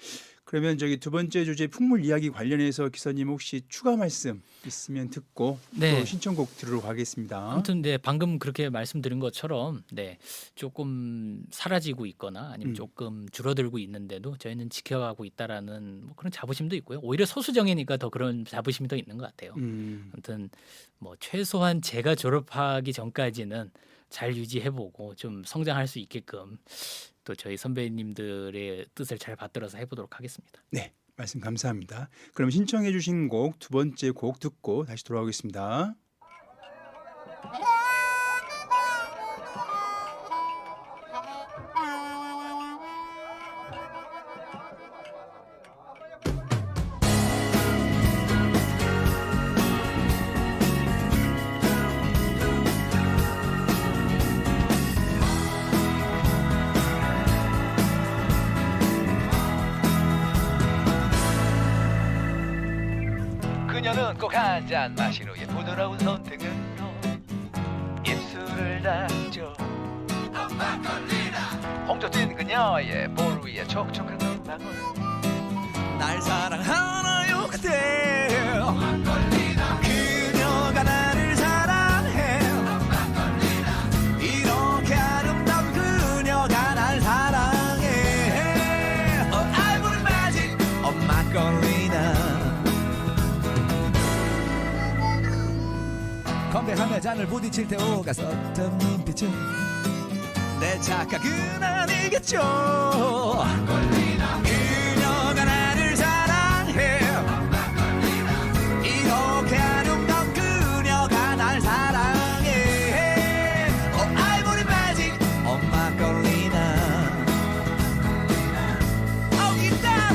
그러면 저기 두 번째 주제 풍물 이야기 관련해서 기사님 혹시 추가 말씀 있으면 듣고 네. 또 신청곡 들으러 가겠습니다. 아무튼 네, 방금 그렇게 말씀드린 것처럼 네, 조금 사라지고 있거나 아니면 조금 줄어들고 있는데도 저희는 지켜가고 있다라는 뭐 그런 자부심도 있고요. 오히려 소수정예니까 더 그런 자부심이 더 있는 것 같아요. 아무튼 뭐 최소한 제가 졸업하기 전까지는 잘 유지해보고 좀 성장할 수 있게끔 또 저희 선배님들의 뜻을 잘 받들어서 해보도록 하겠습니다. 네, 말씀 감사합니다. 그럼 신청해 주신 곡 두 번째 곡 듣고 다시 돌아오겠습니다. 그녀는 꼭 한 잔 마신 후에 부드러운 손등으로 입술을 닦죠. 홍조 찐 그녀의 볼 위에 촉촉한 눈망울 날 사랑하나요 그대 그녀가 나를 사랑해 이렇게 아름다운 그녀가 날 사랑해 알고는 magic 막걸리나 건배하며 잔을 부딪힐 때 오갔었던 눈빛은 내 착각은 아니겠죠. 그녀가 나를 사랑해 이렇게 아름다운 그녀가 날 사랑해 아이보리 매직 막걸리나 기타라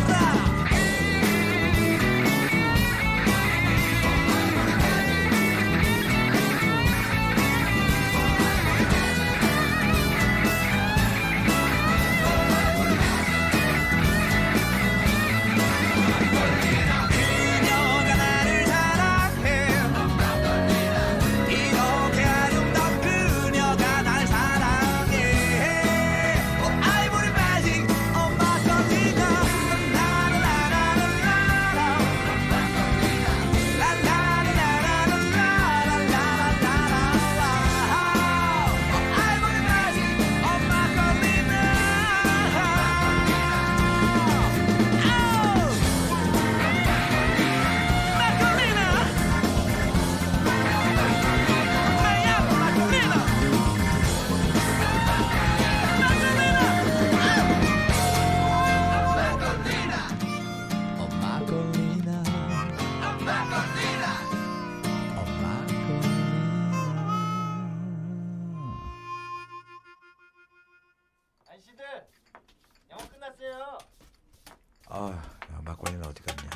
아, 막걸리는 어디 갔냐?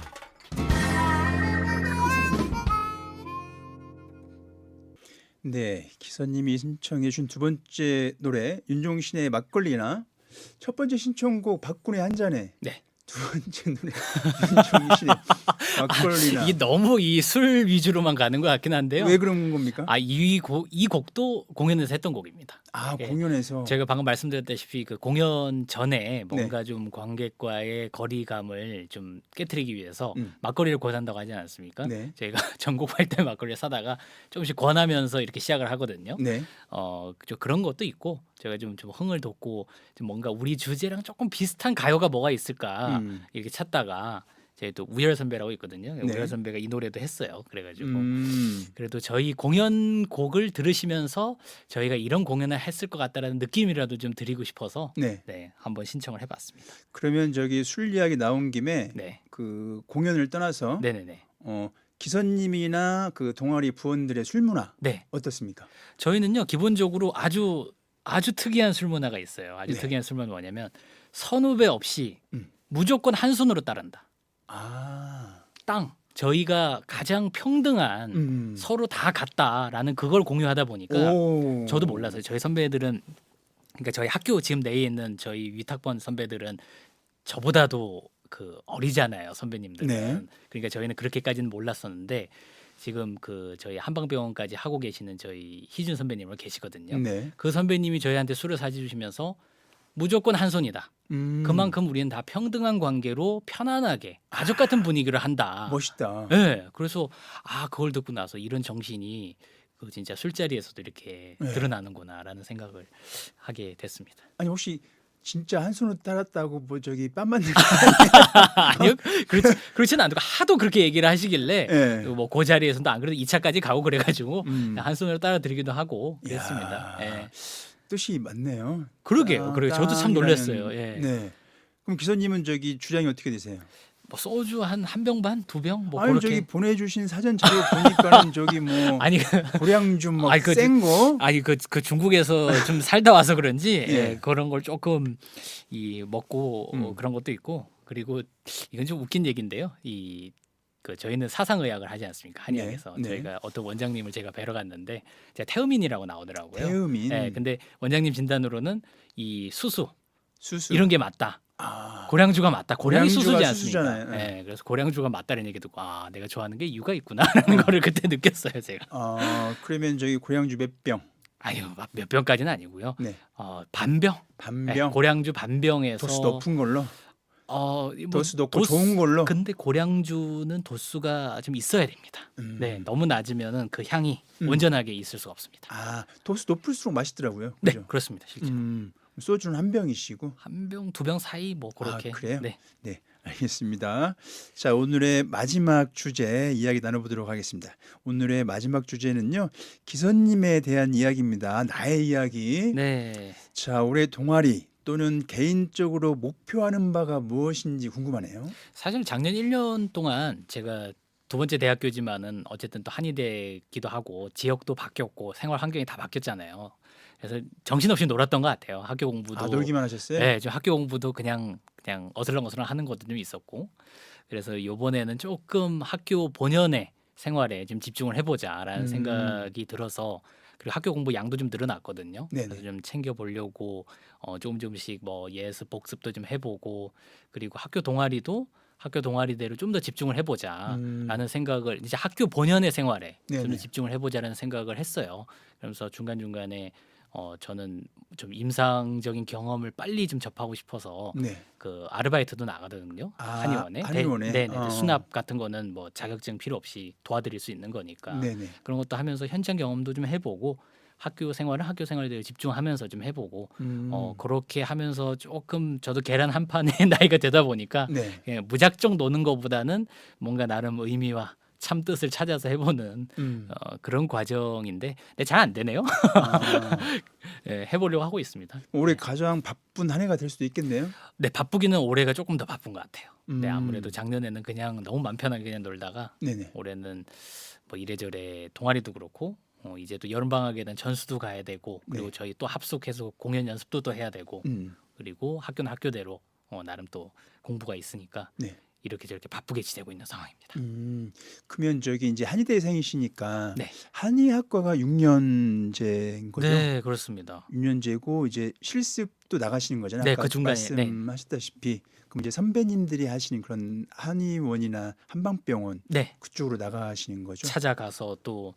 네, 기사님이 신청해 준 두 번째 노래 윤종신의 막걸리나 첫 번째 신청곡 박군의 한 잔에 네. 두 번째 노래 윤종신의 막걸리나 이게 너무 이 술 위주로만 가는 것 같긴 한데요. 왜 그런 겁니까? 이 곡도 공연에서 했던 곡입니다. 예. 공연에서 제가 방금 말씀드렸다시피 그 공연 전에 뭔가 좀 관객과의 거리감을 좀 깨트리기 위해서 막걸리를 권한다고 하지 않았습니까? 네. 저희가 전곡할 때 막걸리를 사다가 조금씩 권하면서 이렇게 시작을 하거든요. 네. 좀 그런 것도 있고 제가 좀 흥을 돋고 좀 뭔가 우리 주제랑 조금 비슷한 가요가 뭐가 있을까 이렇게 찾다가 저희 또 우열 선배라고 있거든요. 네. 우열 선배가 이 노래도 했어요. 그래가지고 음. 그래도 저희 공연 곡을 들으시면서 저희가 이런 공연을 했을 것 같다라는 느낌이라도 좀 드리고 싶어서 네. 네, 한번 신청을 해봤습니다. 그러면 저기 술 이야기 나온 김에 네, 그 공연을 떠나서 네네네. 기선님이나 그 동아리 부원들의 술 문화 네, 어떻습니까? 저희는요 기본적으로 아주 특이한 술 문화가 있어요. 아주 네. 특이한 술 문화는 뭐냐면 선후배 없이 음. 무조건 한 손으로 따른다. 아, 땅. 저희가 가장 평등한 서로 다 같다라는 그걸 공유하다 보니까 오. 저도 몰라서요. 저희 선배들은 그러니까 저희 학교 지금 내에 있는 저희 위탁번 선배들은 저보다도 그 어리잖아요. 선배님들은. 네. 그러니까 저희는 그렇게까지는 몰랐었는데 지금 그 저희 한방병원까지 하고 계시는 저희 희준 선배님을 계시거든요. 네. 그 선배님이 저희한테 술을 사주시면서 무조건 한 손이다. 그만큼 우리는 다 평등한 관계로 편안하게 가족 같은 분위기를 한다. 멋있다. 네, 그래서 그걸 듣고 나서 이런 정신이 그 진짜 술자리에서도 이렇게 네. 드러나는구나라는 생각을 하게 됐습니다. 아니 혹시 진짜 한 손으로 따랐다고 뭐 저기 빰 맞는 아니요, 그렇지는 않고 하도 그렇게 얘기를 하시길래 네. 뭐 그 자리에서도 안 그래도 2차까지 가고 그래가지고 음. 한 손으로 따라드리기도 하고 그랬습니다. 이야. 예. 뜻이 맞네요. 그러게요. 저도 참 놀랐어요. 예. 네. 그럼 기사님은 저기 주장이 어떻게 되세요? 뭐 소주 한 병 반, 2병 뭐 아니 그렇게. 저기 보내주신 사전 자료 보니까는 저기 뭐 아니 고량주 뭐 아니, 센 거. 아니 그 중국에서 좀 살다 와서 그런지 예. 예, 그런 걸 조금 먹고 음. 그런 것도 있고 그리고 이건 좀 웃긴 얘기인데요. 그 저희는 사상의학을 하지 않습니까? 한의학에서 네, 네. 저희가 어떤 원장님을 제가 뵈러 갔는데 제가 태음인이라고 나오더라고요. 태음인. 예, 근데 원장님 진단으로는 이 수수 수수. 이런 게 맞다. 아. 고량주가 맞다. 고량이 고량주가 수수지 않습니까? 수수잖아요. 네. 예, 그래서 고량주가 맞다는 얘기 듣고 내가 좋아하는 게 이유가 있구나라는 거를 그때 느꼈어요, 제가. 그러면 저기 고량주 몇 병? 아유, 몇 병까지는 아니고요. 네. 반병. 반병. 네, 고량주 반병에서 도수 높은 걸로. 뭐 도수 높고 좋은 걸로. 근데 고량주는 도수가 좀 있어야 됩니다. 네, 너무 낮으면은 그 향이 온전하게 있을 수가 없습니다. 도수 높을수록 맛있더라고요. 네, 그죠? 그렇습니다. 실제 소주는 한 병이시고. 한 병, 2병 사이 뭐 그렇게. 그래요? 네. 네, 알겠습니다. 자, 오늘의 마지막 주제 이야기 나눠보도록 하겠습니다. 오늘의 마지막 주제는요, 기선님에 대한 이야기입니다. 나의 이야기. 네. 자, 올해 동아리 또는 개인적으로 목표하는 바가 무엇인지 궁금하네요. 사실 작년 1년 동안 제가 두 번째 대학교지만은 어쨌든 또 한의대기도 하고 지역도 바뀌었고 생활 환경이 다 바뀌었잖아요. 그래서 정신없이 놀았던 것 같아요. 학교 공부도. 놀기만 하셨어요? 네, 좀 학교 공부도 그냥 어슬렁어슬렁 하는 것도 좀 있었고. 그래서 이번에는 조금 학교 본연의 생활에 좀 집중을 해보자라는 생각이 들어서 그리고 학교 공부 양도 좀 늘어났거든요. 네네. 그래서 좀 챙겨 보려고 조금씩 뭐 예습 복습도 좀 해보고 그리고 학교 동아리대로 좀 더 집중을 해보자라는 생각을 이제 학교 본연의 생활에 좀 네네. 더 집중을 해보자라는 생각을 했어요. 그러면서 중간중간에 저는 좀 임상적인 경험을 빨리 좀 접하고 싶어서 네. 그 아르바이트도 나가거든요. 한의원에. 한의원에? 네, 수납 같은 거는 뭐 자격증 필요 없이 도와드릴 수 있는 거니까 네네. 그런 것도 하면서 현장 경험도 좀 해보고 학교 생활에 대해 집중하면서 좀 해보고 그렇게 하면서 조금 저도 계란 한 판의 나이가 되다 보니까 네. 그냥 무작정 노는 것보다는 뭔가 나름 의미와 참 뜻을 찾아서 해보는 그런 과정인데 잘 안 되네요. 네, 해보려고 하고 있습니다. 올해 가장 바쁜 한 해가 될 수도 있겠네요. 네, 바쁘기는 올해가 조금 더 바쁜 것 같아요. 네, 음. 아무래도 작년에는 그냥 너무 맘 편하게 그냥 놀다가 네네. 올해는 뭐 이래저래 동아리도 그렇고 이제 또 여름 방학에는 전수도 가야 되고 그리고 네. 저희 또 합숙해서 공연 연습도 또 해야 되고 그리고 학교는 학교대로 나름 또 공부가 있으니까 네. 이렇게 저렇게 바쁘게 지내고 있는 상황입니다. 그러면 저기 이제 한의대생이시니까 네. 한의학과가 6년제인 거죠? 네, 그렇습니다. 6년제고 이제 실습도 나가시는 거잖아요. 네, 아까 그 중간에, 네. 말씀하셨다시피 그럼 이제 선배님들이 하시는 그런 한의원이나 한방병원 네, 그쪽으로 나가시는 거죠? 찾아가서 또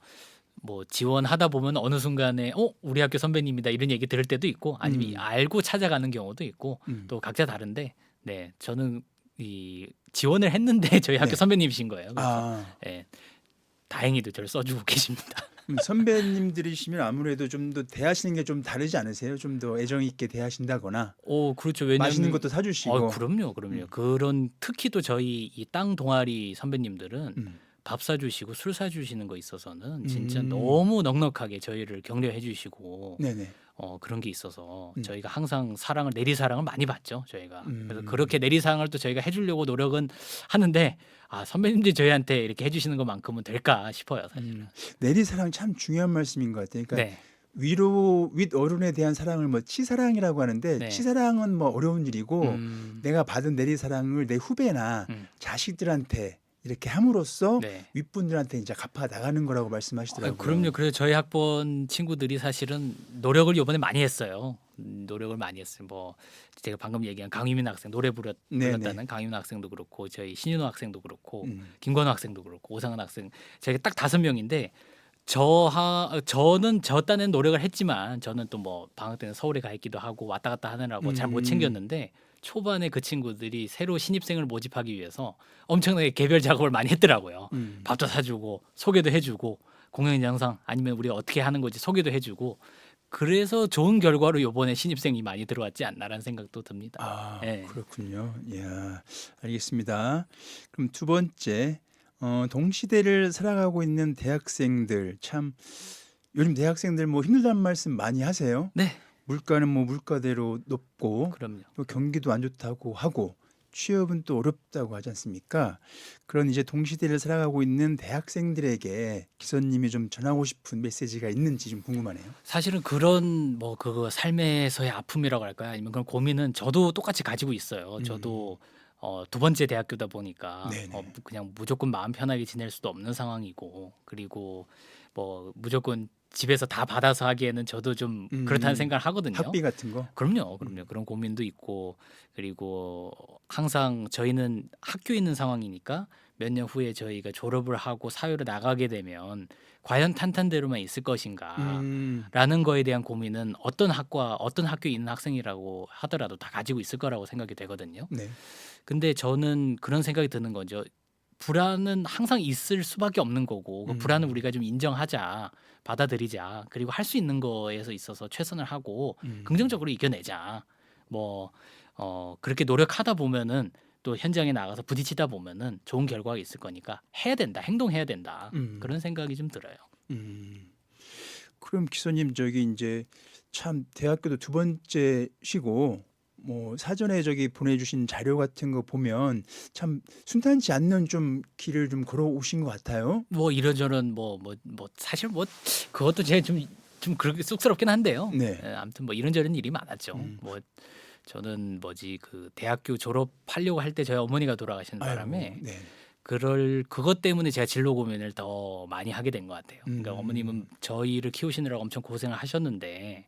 뭐 지원하다 보면 어느 순간에 우리 학교 선배님이다 이런 얘기 들을 때도 있고 아니면 알고 찾아가는 경우도 있고 또 각자 다른데 네, 저는 이 지원을 했는데 저희 학교 네. 선배님이신 거예요. 그래서 아, 예, 다행히도 저를 써주고 계십니다. 선배님들이시면 아무래도 좀 더 대하시는 게 좀 다르지 않으세요? 좀 더 애정 있게 대하신다거나 그렇죠. 왜냐면 맛있는 것도 사주시고. 그럼요. 그런 특히 또 저희 이 땅 동아리 선배님들은 음. 밥 사주시고 술 사주시는 거 있어서는 진짜 음. 너무 넉넉하게 저희를 격려해 주시고 네네. 그런 게 있어서 저희가 항상 내리사랑을 많이 받죠. 저희가 음. 그래서 그렇게 내리사랑을 또 저희가 해주려고 노력은 하는데 선배님들이 저희한테 이렇게 해주시는 것만큼은 될까 싶어요. 사실은. 내리사랑 참 중요한 말씀인 것 같아요. 그러니까 네, 윗 어른에 대한 사랑을 뭐 치사랑이라고 하는데 네. 치사랑은 뭐 어려운 일이고 내가 받은 내리사랑을 내 후배나 음. 자식들한테 이렇게 함으로써 네. 윗분들한테 이제 갚아 나가는 거라고 말씀하시더라고요. 그럼요. 그래서 저희 학번 친구들이 사실은 노력을 이번에 많이 했어요. 노력을 많이 했어요. 뭐 제가 방금 얘기한 강유민 학생 노래 네네. 불렀다는 강유민 학생도 그렇고 저희 신윤호 학생도 그렇고 음. 김건우 학생도 그렇고 오상은 학생 저희가 딱 5명인데 저는 저 딴에는 노력을 했지만 저는 또 뭐 방학 때는 서울에 가 있기도 하고 왔다 갔다 하느라고 잘 못 음. 챙겼는데 초반에 그 친구들이 새로 신입생을 모집하기 위해서 엄청나게 개별 작업을 많이 했더라고요. 밥도 사주고 소개도 해주고 공연 영상 아니면 우리가 어떻게 하는 거지 소개도 해주고 그래서 좋은 결과로 이번에 신입생이 많이 들어왔지 않나라는 생각도 듭니다. 아, 네. 그렇군요. 이야, 알겠습니다. 그럼 두 번째, 동시대를 살아가고 있는 대학생들 참 요즘 대학생들 뭐 힘들다는 말씀 많이 하세요. 네, 물가는 뭐 물가대로 높고 그럼요. 또 경기도 안 좋다고 하고 취업은 또 어렵다고 하지 않습니까? 그런 이제 동시대를 살아가고 있는 대학생들에게 기선님이 좀 전하고 싶은 메시지가 있는지 좀 궁금하네요. 사실은 그런 뭐 그거 삶에서의 아픔이라고 할까요? 아니면 그런 고민은 저도 똑같이 가지고 있어요. 저도 두 번째 대학교다 보니까 네네. 그냥 무조건 마음 편하게 지낼 수도 없는 상황이고 그리고 뭐 무조건 집에서 다 받아서 하기에는 저도 좀 그렇다는 생각을 하거든요. 학비 같은 거. 그럼요. 그런 고민도 있고 그리고 항상 저희는 학교에 있는 상황이니까 몇 년 후에 저희가 졸업을 하고 사회로 나가게 되면 과연 탄탄대로만 있을 것인가라는 거에 대한 고민은 어떤 학교에 있는 학생이라고 하더라도 다 가지고 있을 거라고 생각이 되거든요. 네. 근데 저는 그런 생각이 드는 거죠. 불안은 항상 있을 수밖에 없는 거고 그 불안은 우리가 좀 인정하자, 받아들이자. 그리고 할 수 있는 거에서 있어서 최선을 하고 긍정적으로 이겨내자. 뭐 그렇게 노력하다 보면은 또 현장에 나가서 부딪히다 보면은 좋은 결과가 있을 거니까 해야 된다, 행동해야 된다. 그런 생각이 좀 들어요. 그럼 기사님 저기 이제 참 대학교도 두 번째시고 뭐 사전에 저기 보내주신 자료 같은 거 보면 참 순탄치 않는 좀 길을 좀 걸어오신 것 같아요. 뭐 이런저런 뭐 사실 뭐 그것도 제가 좀 그렇게 쑥스럽긴 한데요. 네. 아무튼 뭐 이런저런 일이 많았죠. 뭐 저는 그 대학교 졸업하려고 할 때 저희 어머니가 돌아가신 바람에 아이고, 네. 그것 때문에 제가 진로 고민을 더 많이 하게 된 것 같아요. 그러니까 음. 어머님은 저희를 키우시느라고 엄청 고생을 하셨는데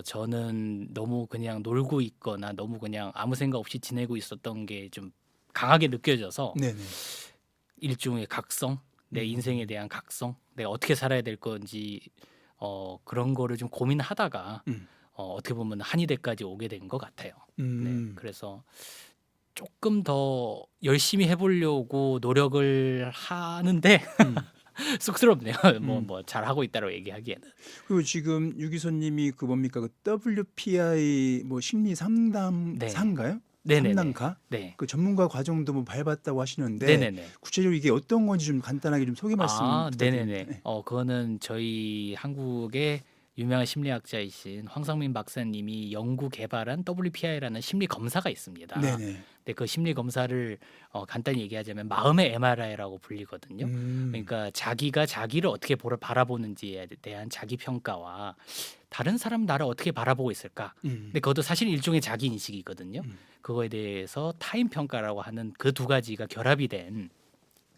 저는 너무 그냥 놀고 있거나 너무 그냥 아무 생각 없이 지내고 있었던 게 좀 강하게 느껴져서 네네. 일종의 각성, 내 인생에 대한 각성, 내가 어떻게 살아야 될 건지 그런 거를 좀 고민하다가 어떻게 보면 한의대까지 오게 된 것 같아요. 네, 그래서 조금 더 열심히 해보려고 노력을 하는데 쑥스럽네요. 뭐 잘하고 있다고 얘기하기에는. 그리고 지금 유기선님이 그 뭡니까 그 WPI 뭐 심리 상담사인가요? 네네네. 상담가? 네. 그 전문가 과정도 뭐 밟았다고 하시는데 네네네. 구체적으로 이게 어떤 건지 좀 간단하게 좀 소개 말씀 네네네. 부탁드립니다. 네. 그거는 저희 한국의 유명한 심리학자이신 황상민 박사님이 연구 개발한 WPI라는 심리 검사가 있습니다. 네네. 근데 그 심리 검사를 간단히 얘기하자면 마음의 MRI라고 불리거든요. 음. 그러니까 자기가 자기를 어떻게 바라보는지에 대한 자기 평가와 다른 사람 나를 어떻게 바라보고 있을까. 근데 그것도 사실 일종의 자기 인식이거든요. 그거에 대해서 타인 평가라고 하는 그 두 가지가 결합이 된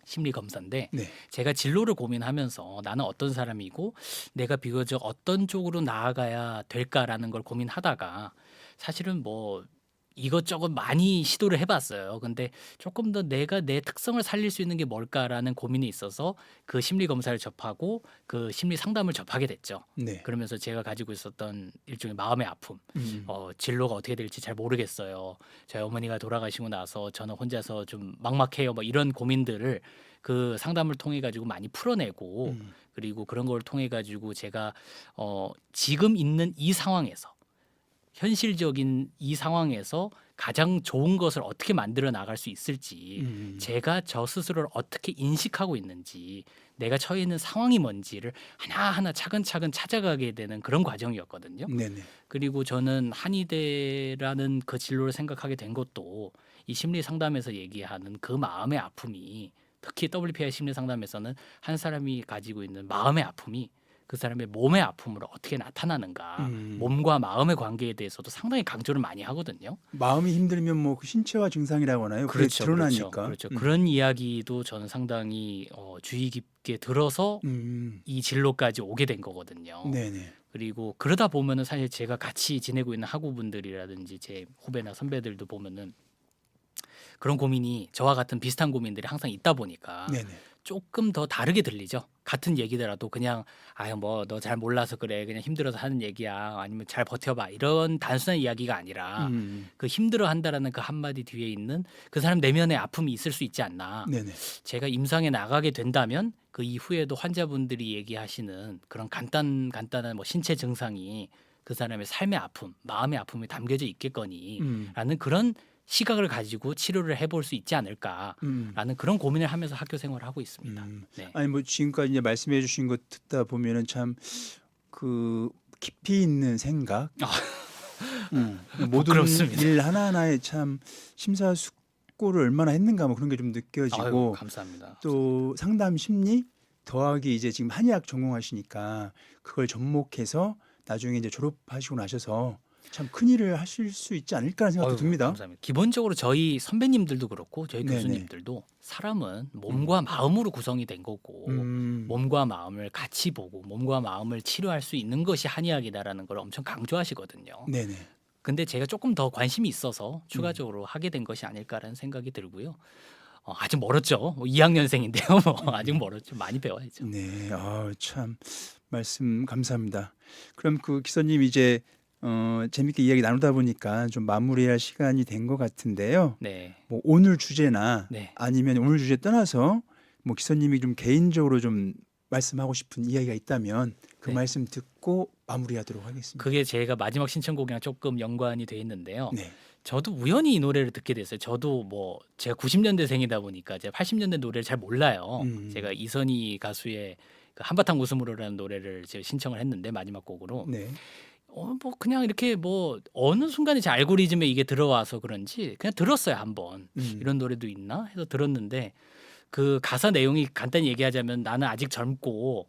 심리 검사인데 네. 제가 진로를 고민하면서 나는 어떤 사람이고 내가 비교적 어떤 쪽으로 나아가야 될까라는 걸 고민하다가 사실은 뭐 이것저것 많이 시도를 해봤어요. 근데 조금 더 내가 내 특성을 살릴 수 있는 게 뭘까라는 고민이 있어서 그 심리 검사를 접하고 그 심리 상담을 접하게 됐죠. 네. 그러면서 제가 가지고 있었던 일종의 마음의 아픔, 음. 진로가 어떻게 될지 잘 모르겠어요. 저희 어머니가 돌아가시고 나서 저는 혼자서 좀 막막해요. 뭐 이런 고민들을 그 상담을 통해 가지고 많이 풀어내고 그리고 그런 걸 통해 가지고 제가 지금 있는 이 상황에서 현실적인 이 상황에서 가장 좋은 것을 어떻게 만들어 나갈 수 있을지 제가 저 스스로를 어떻게 인식하고 있는지 내가 처해 있는 상황이 뭔지를 하나하나 차근차근 찾아가게 되는 그런 과정이었거든요. 네네. 그리고 저는 한의대라는 그 진로를 생각하게 된 것도 이 심리 상담에서 얘기하는 그 마음의 아픔이 특히 WPI 심리 상담에서는 한 사람이 가지고 있는 마음의 아픔이 그 사람의 몸의 아픔으로 어떻게 나타나는가 몸과 마음의 관계에 대해서도 상당히 강조를 많이 하거든요. 마음이 힘들면 뭐그 신체화 증상이라고 하나요? 그게 드러나니까. 그렇죠. 그런 이야기도 저는 상당히 주의 깊게 들어서 이 진로까지 오게 된 거거든요. 네네. 그리고 그러다 보면은 사실 제가 같이 지내고 있는 학우분들이라든지 제 후배나 선배들도 보면은 그런 고민이 저와 같은 비슷한 고민들이 항상 있다 보니까 네네. 조금 더 다르게 들리죠. 같은 얘기더라도 그냥 아유 뭐 너 잘 몰라서 그래 그냥 힘들어서 하는 얘기야 아니면 잘 버텨봐 이런 단순한 이야기가 아니라 그 힘들어한다라는 그 한마디 뒤에 있는 그 사람 내면의 아픔이 있을 수 있지 않나. 네네. 제가 임상에 나가게 된다면 그 이후에도 환자분들이 얘기하시는 그런 간단한 뭐 신체 증상이 그 사람의 삶의 아픔, 마음의 아픔이 담겨져 있겠거니라는 그런 시각을 가지고 치료를 해볼 수 있지 않을까라는 그런 고민을 하면서 학교 생활을 하고 있습니다. 네. 아니 뭐 지금까지 이제 말씀해 주신 것 듣다 보면은 참 그 깊이 있는 생각, 모든 부끄럽습니다. 일 하나하나에 참 심사숙고를 얼마나 했는가 뭐 그런 게 좀 느껴지고 아유, 감사합니다. 또 상담 심리 더하기 이제 지금 한의학 전공하시니까 그걸 접목해서 나중에 이제 졸업하시고 나셔서 참 큰일을 하실 수 있지 않을까라는 생각도 어휴, 듭니다. 감사합니다. 기본적으로 저희 선배님들도 그렇고 저희 네네. 교수님들도 사람은 몸과 마음으로 구성이 된 거고 몸과 마음을 같이 보고 몸과 마음을 치료할 수 있는 것이 한의학이다라는 걸 엄청 강조하시거든요. 네네. 근데 제가 조금 더 관심이 있어서 추가적으로 하게 된 것이 아닐까라는 생각이 들고요. 아직 멀었죠. 뭐 2학년생인데요. 뭐 아직 멀었죠. 많이 배워야죠. 네, 참 말씀 감사합니다. 그럼 그 기사님 이제 재밌게 이야기 나누다 보니까 좀 마무리할 시간이 된 것 같은데요. 네. 뭐 오늘 주제나 네. 아니면 오늘 주제 떠나서 뭐 기사님이 좀 개인적으로 좀 말씀하고 싶은 이야기가 있다면 그 네. 말씀 듣고 마무리하도록 하겠습니다. 그게 제가 마지막 신청곡이랑 조금 연관이 돼 있는데요. 네, 저도 우연히 이 노래를 듣게 됐어요. 저도 뭐 제가 90년대생이다 보니까 제가 80년대 노래를 잘 몰라요. 제가 이선희 가수의 그 한바탕 웃음으로라는 노래를 제가 신청을 했는데 마지막 곡으로 네, 뭐 그냥 이렇게 뭐 어느 순간에 제 알고리즘에 이게 들어와서 그런지 그냥 들었어요 한번. 이런 노래도 있나 해서 들었는데 그 가사 내용이 간단히 얘기하자면 나는 아직 젊고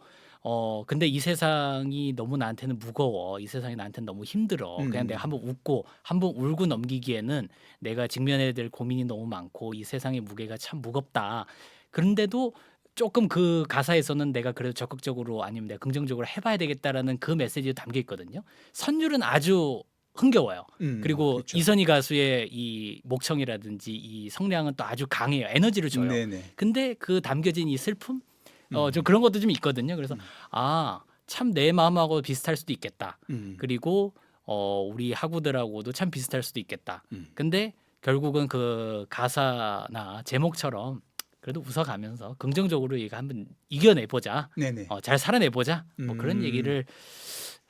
근데 이 세상이 너무 나한테는 무거워. 이 세상이 나한테는 너무 힘들어. 그냥 내가 한번 웃고 한번 울고 넘기기에는 내가 직면해야 될 고민이 너무 많고 이 세상의 무게가 참 무겁다. 그런데도 조금 그 가사에서는 내가 그래도 적극적으로 아니면 내가 긍정적으로 해봐야 되겠다라는 그 메시지가 담겨 있거든요. 선율은 아주 흥겨워요. 그리고 그렇죠. 이선희 가수의 이 목청이라든지 이 성량은 또 아주 강해요. 에너지를 줘요. 네네. 근데 그 담겨진 이 슬픔, 좀 그런 것도 좀 있거든요. 그래서 참 내 마음하고 비슷할 수도 있겠다. 그리고 우리 학우들하고도 참 비슷할 수도 있겠다. 근데 결국은 그 가사나 제목처럼 그래도 웃어가면서 긍정적으로 이거 한번 이겨내보자. 네네. 잘 살아내보자. 뭐 그런 얘기를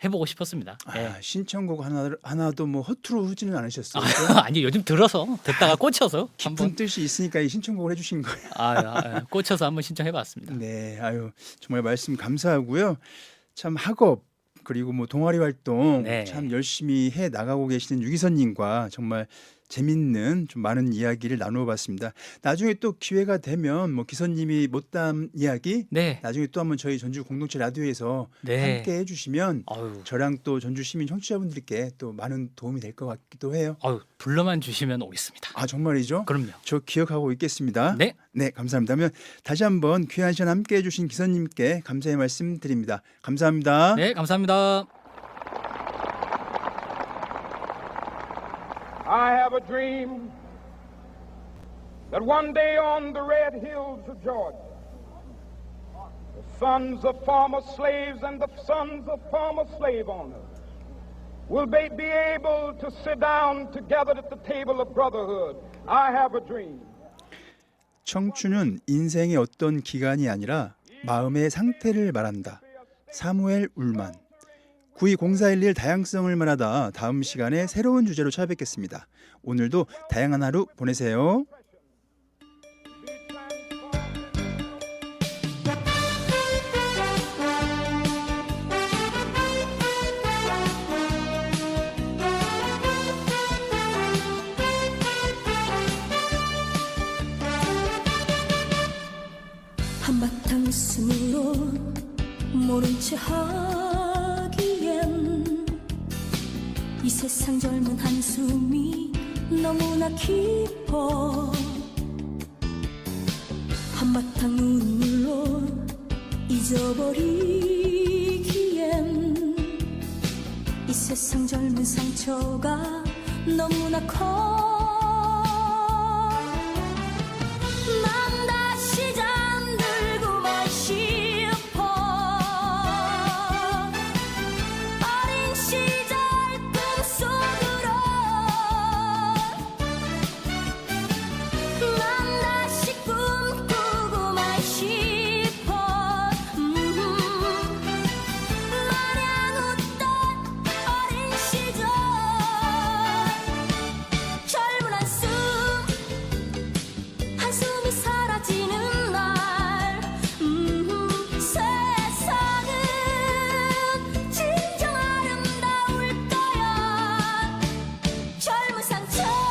해보고 싶었습니다. 예. 신청곡 하나도 뭐 허투루 흐지는 않으셨어요. 아니 요즘 듣다가 꽂혀서 깊은 한번 뜻이 있으니까 이 신청곡을 해주신 거예요. 꽂혀서 한번 신청해봤습니다. 네, 정말 말씀 감사하고요. 참 학업 그리고 뭐 동아리 활동 네. 참 열심히 해 나가고 계시는 유기선님과 정말 재밌는 좀 많은 이야기를 나누어 봤습니다. 나중에 또 기회가 되면 뭐 기선님이 못다한 이야기 네. 나중에 또 한번 저희 전주 공동체 라디오에서 네. 함께 해주시면 아유, 저랑 또 전주 시민 청취자분들께 또 많은 도움이 될 것 같기도 해요. 아유, 불러만 주시면 오겠습니다. 아 정말이죠? 그럼요. 저 기억하고 있겠습니다. 네. 네, 감사합니다. 그러면 다시 한번 귀한 시간 함께 해주신 기선님께 감사의 말씀 드립니다. 감사합니다. 네, 감사합니다. I have a dream that one day on the red hills of Georgia, the sons of former slaves and the sons of former slave owners will be able to sit down together at the table of brotherhood. I have a dream. 청춘은 인생의 어떤 기간이 아니라 마음의 상태를 말한다. 사무엘 울만. 920411 다양성을 말하다 다음 시간에 새로운 주제로 찾아뵙겠습니다. 오늘도 다양한 하루 보내세요. 한바탕 웃음으로 모른 채 하기엔 이 세상 젊은 한숨이 너무나 깊어. 한바탕 눈물로 잊어버리기엔 이 세상 젊은 상처가 너무나 커. 난 다시 잠들고만 싶어. 어린 시절 꿈속으로 난 다시 꿈꾸고만 싶어. 마냥 웃던 어린 시절 젊은 한숨 한숨이 사라지는 날 세상은 진정 아름다울 거야. 젊은 상처가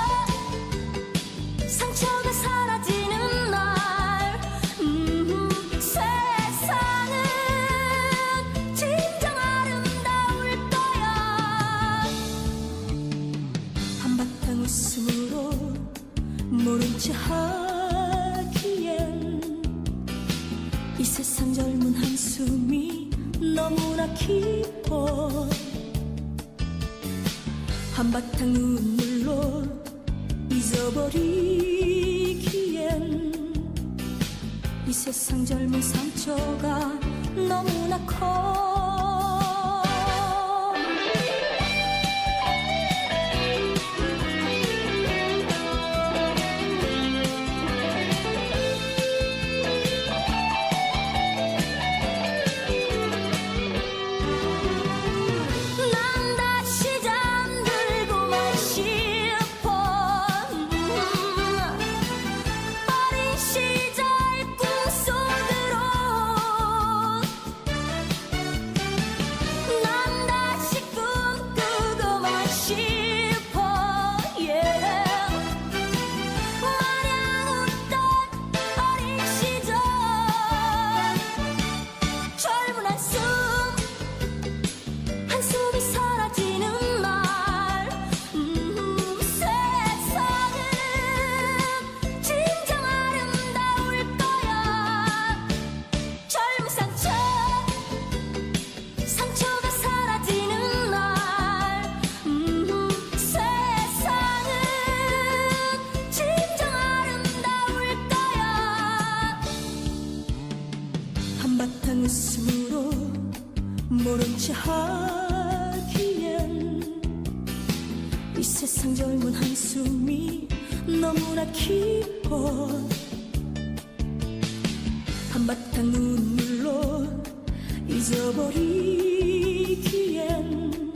사라지는 날 세상은 진정 아름다울 거야. 한바탕 웃음으로 모른 채 하기엔 이 세상 젊은 한숨이 너무나 깊어. 한바탕 눈물로 잊어버리기엔 이 세상 젊은 상처가 너무나 커. 난 다시 잠들고만 싶어. 어린 시절 꿈속으로 난 다시 꿈꾸고만 싶어. 마냥 웃던 어린 시절 젊은 한숨이 사라지는 날 세상은 진정 아름다울 거야. 젊은 상처가 사라지는 날 세상은 진정 아름다울 거야. 한바탕 웃음으로 모른 채 하기엔 이 세상 젊은 한숨이 너무나 깊어. 한바탕 눈물로 잊어버리기엔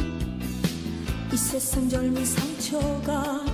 이 세상 젊은 상처가